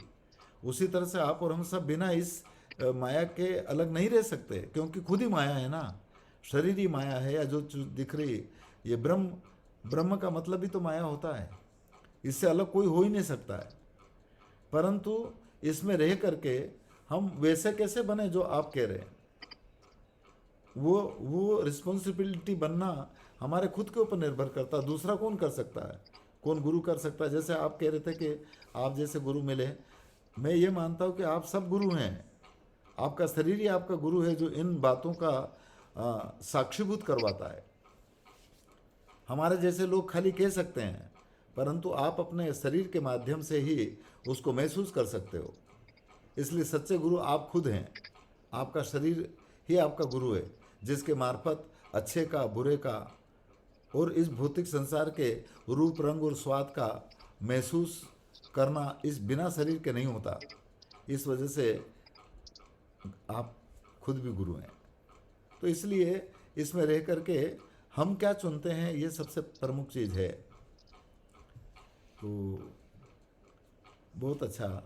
उसी तरह से आप और हम सब बिना इस माया के अलग नहीं रह सकते, क्योंकि खुद ही माया है ना। शरीर ही माया है, या जो दिख रही ये ब्रह्म का मतलब भी तो माया होता है। इससे अलग कोई हो ही नहीं सकता है। परंतु इसमें रह करके हम वैसे कैसे बने जो आप कह रहे हैं, वो रिस्पॉन्सिबिलिटी बनना हमारे खुद के ऊपर निर्भर करता है। दूसरा कौन कर सकता है, कौन गुरु कर सकता है? जैसे आप कह रहे थे कि आप जैसे गुरु मिले, मैं ये मानता हूँ कि आप सब गुरु हैं। आपका शरीर ही आपका गुरु है, जो इन बातों का साक्षीभूत करवाता है। हमारे जैसे लोग खाली कह सकते हैं, परंतु आप अपने शरीर के माध्यम से ही उसको महसूस कर सकते हो। इसलिए सच्चे गुरु आप खुद हैं। आपका शरीर ही आपका गुरु है, जिसके मार्फत अच्छे का बुरे का और इस भौतिक संसार के रूप रंग और स्वाद का महसूस करना इस बिना शरीर के नहीं होता। इस वजह से आप खुद भी गुरु हैं। तो इसलिए इसमें रह करके हम क्या चुनते हैं, ये सबसे प्रमुख चीज़ है। तो बहुत अच्छा,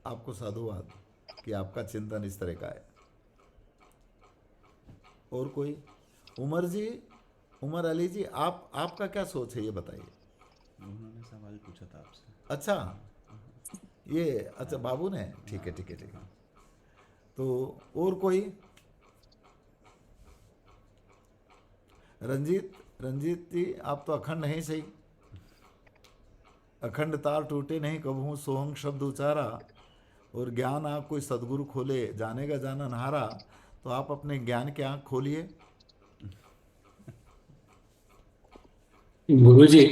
आपको साधुवाद कि आपका चिंतन इस तरह का है। और कोई? उमर जी, उमर अली जी, आपका क्या सोच है, ये बताइए। उन्होंने सवाल पूछा था आपसे। अच्छा, ये अच्छा बाबू ने, ठीक है ठीक है ठीक है। तो और कोई? रंजीत जी, आप तो अखंड नहीं सही। अखंड तार टूटे नहीं कबहू सोहंग शब्द उचारा, और ज्ञान आप कोई सदगुरु खोले जानेगा जानन हारा। तो आप अपने ज्ञान की आंख खोलिए। गुरु जी,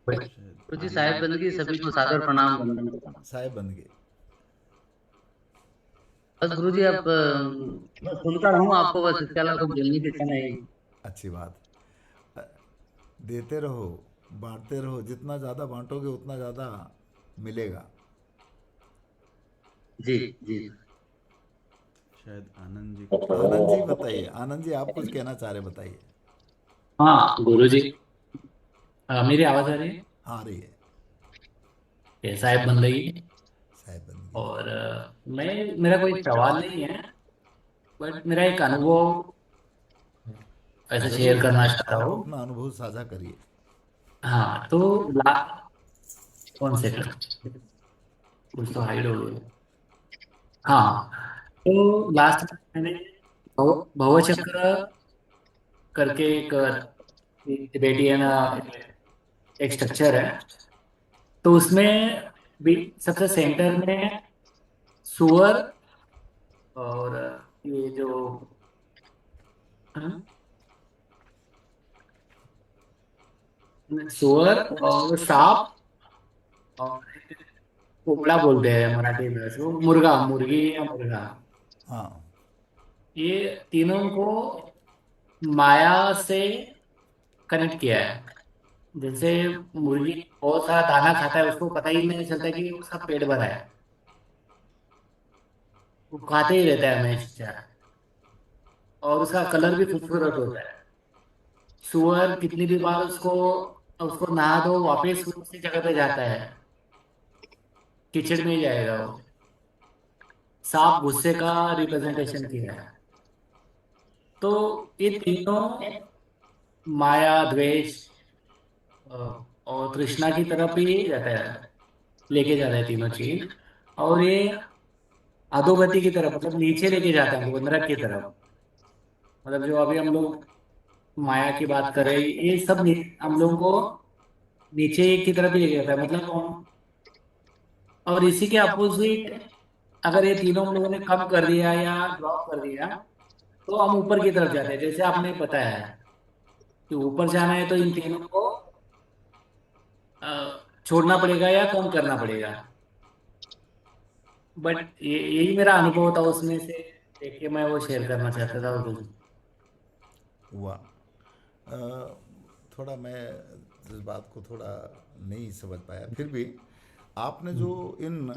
शायद गुरु जी, साहेब बंदगी सभी को सादर प्रणाम वंदन। साहेब बन गए। बस गुरु जी, अब बस सुनता रहूं आपको, बस इसके अलावा कुछ बोलने की इच्छा नहीं। अच्छी बात। देते रहो, बांटते रहो। जितना ज़्यादा बांटोगे उतना ज़्यादा मिलेगा। जी जी। शायद आनंद जी आनंद जी बताइए। आनंद जी, आप कुछ कहना चाह रहे, बताइए। हाँ गुरु जी, मेरी आवाज आ रही है? आ रही है। ये साहेब बंदगी। साहेब बन गए। और मेरा कोई सवाल नहीं है, बट मेरा एक अनुभव ऐसे शेयर करना चाहता आप हूँ। अपना अनुभव साझा करिए। हाँ तो कौन से कुछ तो हाइड हो गया। हाँ, तो लास्ट मैंने भवचक्र करके एक टिबेटियन एक स्ट्रक्चर है, तो उसमें भी सबसे सेंटर में सुअर और ये जो हाँ, सुअर और सांप और कोबड़ा बोलते हैं मराठी में उसको, मुर्गा, मुर्गी या मुर्गा। हाँ, ये तीनों को माया से कनेक्ट किया है। जैसे मुर्गी बहुत सारा दाना खाता है, उसको पता ही नहीं चलता कि उसका पेट भरा है, वो खाते ही रहता है हमेशा, और उसका कलर भी खूबसूरत होता है। सुअर कितनी भी बार उसको उसको नहा दो, वापस उसी जगह पे जाता है, कीचड़ में ही जाएगा वो। सांप गुस्से का रिप्रेजेंटेशन किया है। तो ये तीनों माया, द्वेष अ, और तृष्णा की तरफ ही जाता है, लेके जाता है तीनों चीज। और ये अधोगति की तरफ, मतलब नीचे लेके जाता है हमको, नरक की तरफ। मतलब जो अभी हम लोग माया की बात कर रहे हैं, ये सब हम लोगों को नीचे की तरफ ही लेके जाता है, मतलब और इसी के अपोजिट, अगर ये तीनों हम लोगों ने कम कर दिया या ड्रॉप कर दिया, तो हम ऊपर की तरफ जाते हैं। जैसे आपने बताया है कि ऊपर जाना है तो इन तीनों को अ, छोड़ना पड़ेगा या कम करना पड़ेगा। बट ये यही मेरा अनुभव था उसमें से, देख के मैं वो शेयर करना चाहता था उर्दू। हुआ। थोड़ा मैं इस बात को थोड़ा नहीं समझ पाया, फिर भी आपने जो इन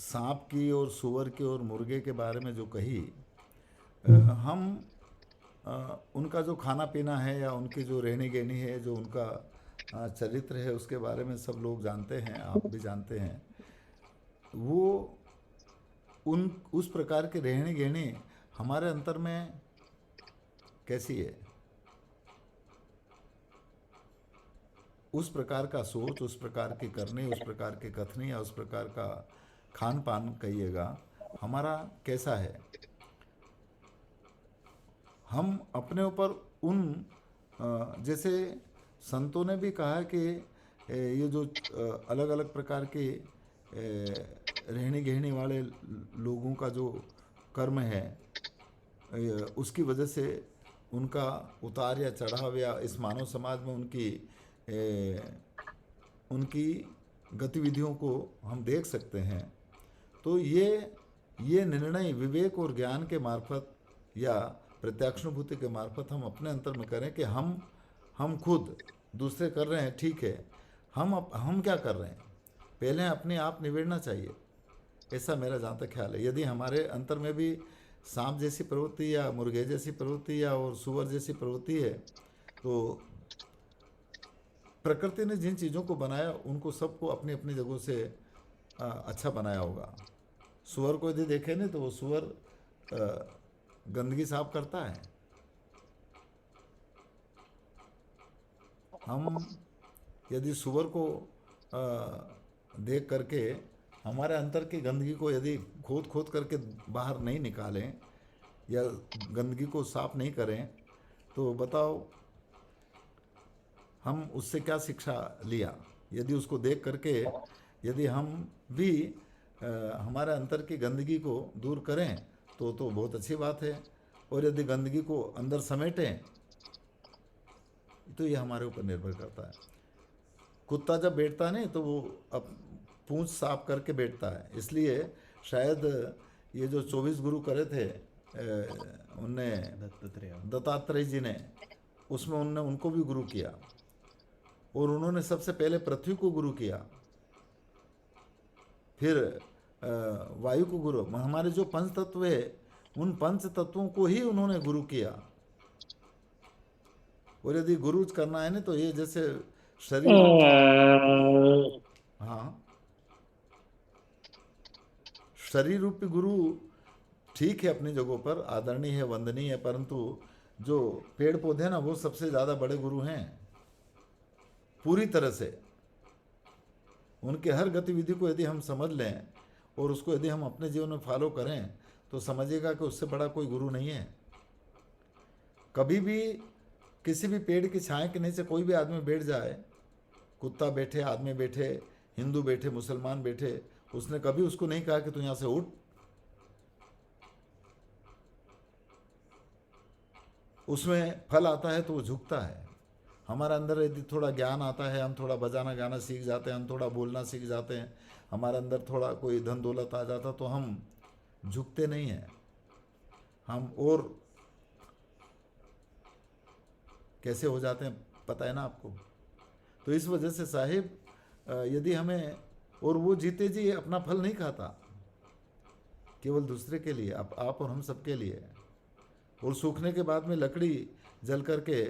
सांप की और सुअर की और मुर्गे के बारे में जो कही, हम उनका जो खाना पीना है या उनकी जो रहनी गहनी है, जो उनका चरित्र है, उसके बारे में सब लोग जानते हैं, आप भी जानते हैं। वो उन उस प्रकार के रहनी गहनी हमारे अंतर में कैसी है? उस प्रकार का सोच, उस प्रकार की करनी, उस प्रकार की कथनी या उस प्रकार का खान पान कहिएगा, हमारा कैसा है? हम अपने ऊपर उन जैसे संतों ने भी कहा कि ये जो अलग अलग प्रकार के रहनी गहनी वाले लोगों का जो कर्म है, उसकी वजह से उनका उतार या चढ़ाव या इस मानव समाज में उनकी गतिविधियों को हम देख सकते हैं। तो ये निर्णय विवेक और ज्ञान के मार्फत या प्रत्यक्षानुभूति के मार्फत हम अपने अंतर में करें कि हम खुद, दूसरे कर रहे हैं ठीक है, हम क्या कर रहे हैं, पहले अपने आप निबेड़ना चाहिए। ऐसा मेरा जहाँ तक ख्याल है। यदि हमारे अंतर में भी सांप जैसी प्रवृत्ति या मुर्गे जैसी प्रवृत्ति या और सुअर जैसी प्रवृत्ति है, तो प्रकृति ने जिन चीज़ों को बनाया उनको सबको अपनी अपनी जगहों से अच्छा बनाया होगा। सुअर को यदि देखें नहीं तो वो सुअर गंदगी साफ करता है। हम यदि सुअर को देख करके हमारे अंतर की गंदगी को यदि खोद खोद करके बाहर नहीं निकालें या गंदगी को साफ नहीं करें, तो बताओ हम उससे क्या शिक्षा लिया? यदि उसको देख करके यदि हम भी हमारे अंतर की गंदगी को दूर करें तो बहुत अच्छी बात है। और यदि गंदगी को अंदर समेटें तो ये हमारे ऊपर निर्भर करता है। कुत्ता जब बैठता नहीं तो वो अब पूंछ साफ करके बैठता है। इसलिए शायद ये जो 24 गुरु करे थे उनने, दत्तात्रेय जी ने, उसमें उनने उनको भी गुरु किया और उन्होंने सबसे पहले पृथ्वी को गुरु किया, फिर वायु को गुरु। हमारे जो पंच तत्व है उन पंच तत्वों को ही उन्होंने गुरु किया। और यदि गुरु करना है ना तो ये जैसे शरीर, हाँ, शरीर रूपी गुरु ठीक है, अपनी जगहों पर आदरणीय है, वंदनीय है, परंतु जो पेड़ पौधे हैं ना वो सबसे ज़्यादा बड़े गुरु हैं। पूरी तरह से उनके हर गतिविधि को यदि हम समझ लें और उसको यदि हम अपने जीवन में फॉलो करें तो समझिएगा कि उससे बड़ा कोई गुरु नहीं है। कभी भी किसी भी पेड़ की छाया के नीचे कोई भी आदमी बैठ जाए, कुत्ता बैठे, आदमी बैठे, हिंदू बैठे, मुसलमान बैठे, उसने कभी उसको नहीं कहा कि तू यहाँ से उठ। उसमें फल आता है तो वो झुकता है। हमारे अंदर यदि थोड़ा ज्ञान आता है, हम थोड़ा बजाना गाना सीख जाते हैं, हम थोड़ा बोलना सीख जाते हैं, हमारे अंदर थोड़ा कोई धन दौलत आ जाता तो हम झुकते नहीं हैं। हम और कैसे हो जाते हैं पता है ना आपको। तो इस वजह से साहिब यदि हमें, और वो जीते जी अपना फल नहीं खाता, केवल दूसरे के लिए, आप और हम सबके लिए। और सूखने के बाद में लकड़ी जल करके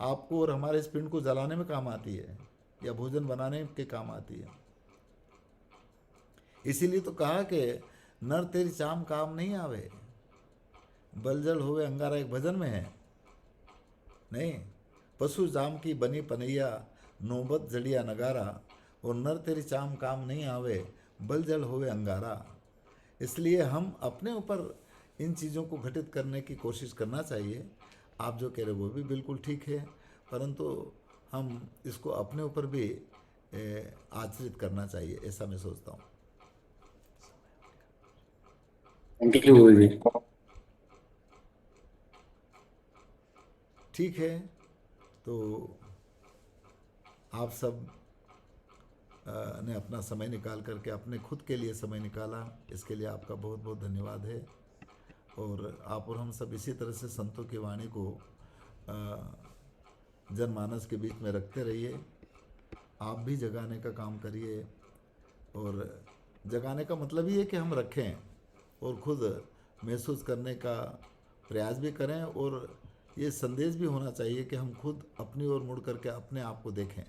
आपको और हमारे इस पिंड को जलाने में काम आती है, या भोजन बनाने के काम आती है। इसीलिए तो कहा कि नर तेरी चाम काम नहीं आवे, बल जल होवे अंगारा, एक भजन में है नहीं। पशु जाम की बनी पनैया, नौबत जड़िया नगारा, और नर तेरी चाम काम नहीं आवे, बल जल होवे अंगारा। इसलिए हम अपने ऊपर इन चीज़ों को घटित करने की कोशिश करना चाहिए। आप जो कह रहे हो वो भी बिल्कुल ठीक है, परंतु हम इसको अपने ऊपर भी आचरित करना चाहिए, ऐसा मैं सोचता हूँ। थैंक यू गुरु जी। ठीक है, तो आप सब ने अपना समय निकाल करके अपने खुद के लिए समय निकाला, इसके लिए आपका बहुत बहुत धन्यवाद है। और आप और हम सब इसी तरह से संतों की वाणी को जनमानस के बीच में रखते रहिए। आप भी जगाने का काम करिए, और जगाने का मतलब ये है कि हम रखें और खुद महसूस करने का प्रयास भी करें, और ये संदेश भी होना चाहिए कि हम खुद अपनी ओर मुड़ करके अपने आप को देखें।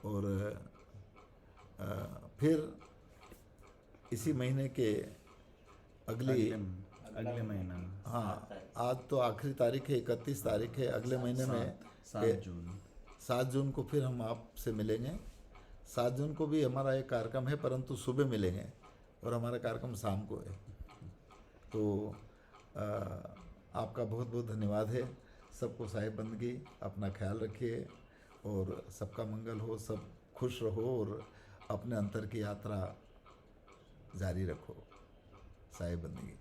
और फिर इसी महीने के अगले महीने में, हाँ, आज तो आखिरी तारीख है, 31 तारीख है। अगले महीने में 7 जून को फिर हम आपसे मिलेंगे। 7 जून को भी हमारा एक कार्यक्रम है, परंतु सुबह मिलेंगे, और हमारा कार्यक्रम शाम को है। तो आपका बहुत बहुत धन्यवाद है। सबको साहिब बंदगी, अपना ख्याल रखिए, और सबका मंगल हो, सब खुश रहो, और अपने अंतर की यात्रा जारी रखो। साहिब बंदगी।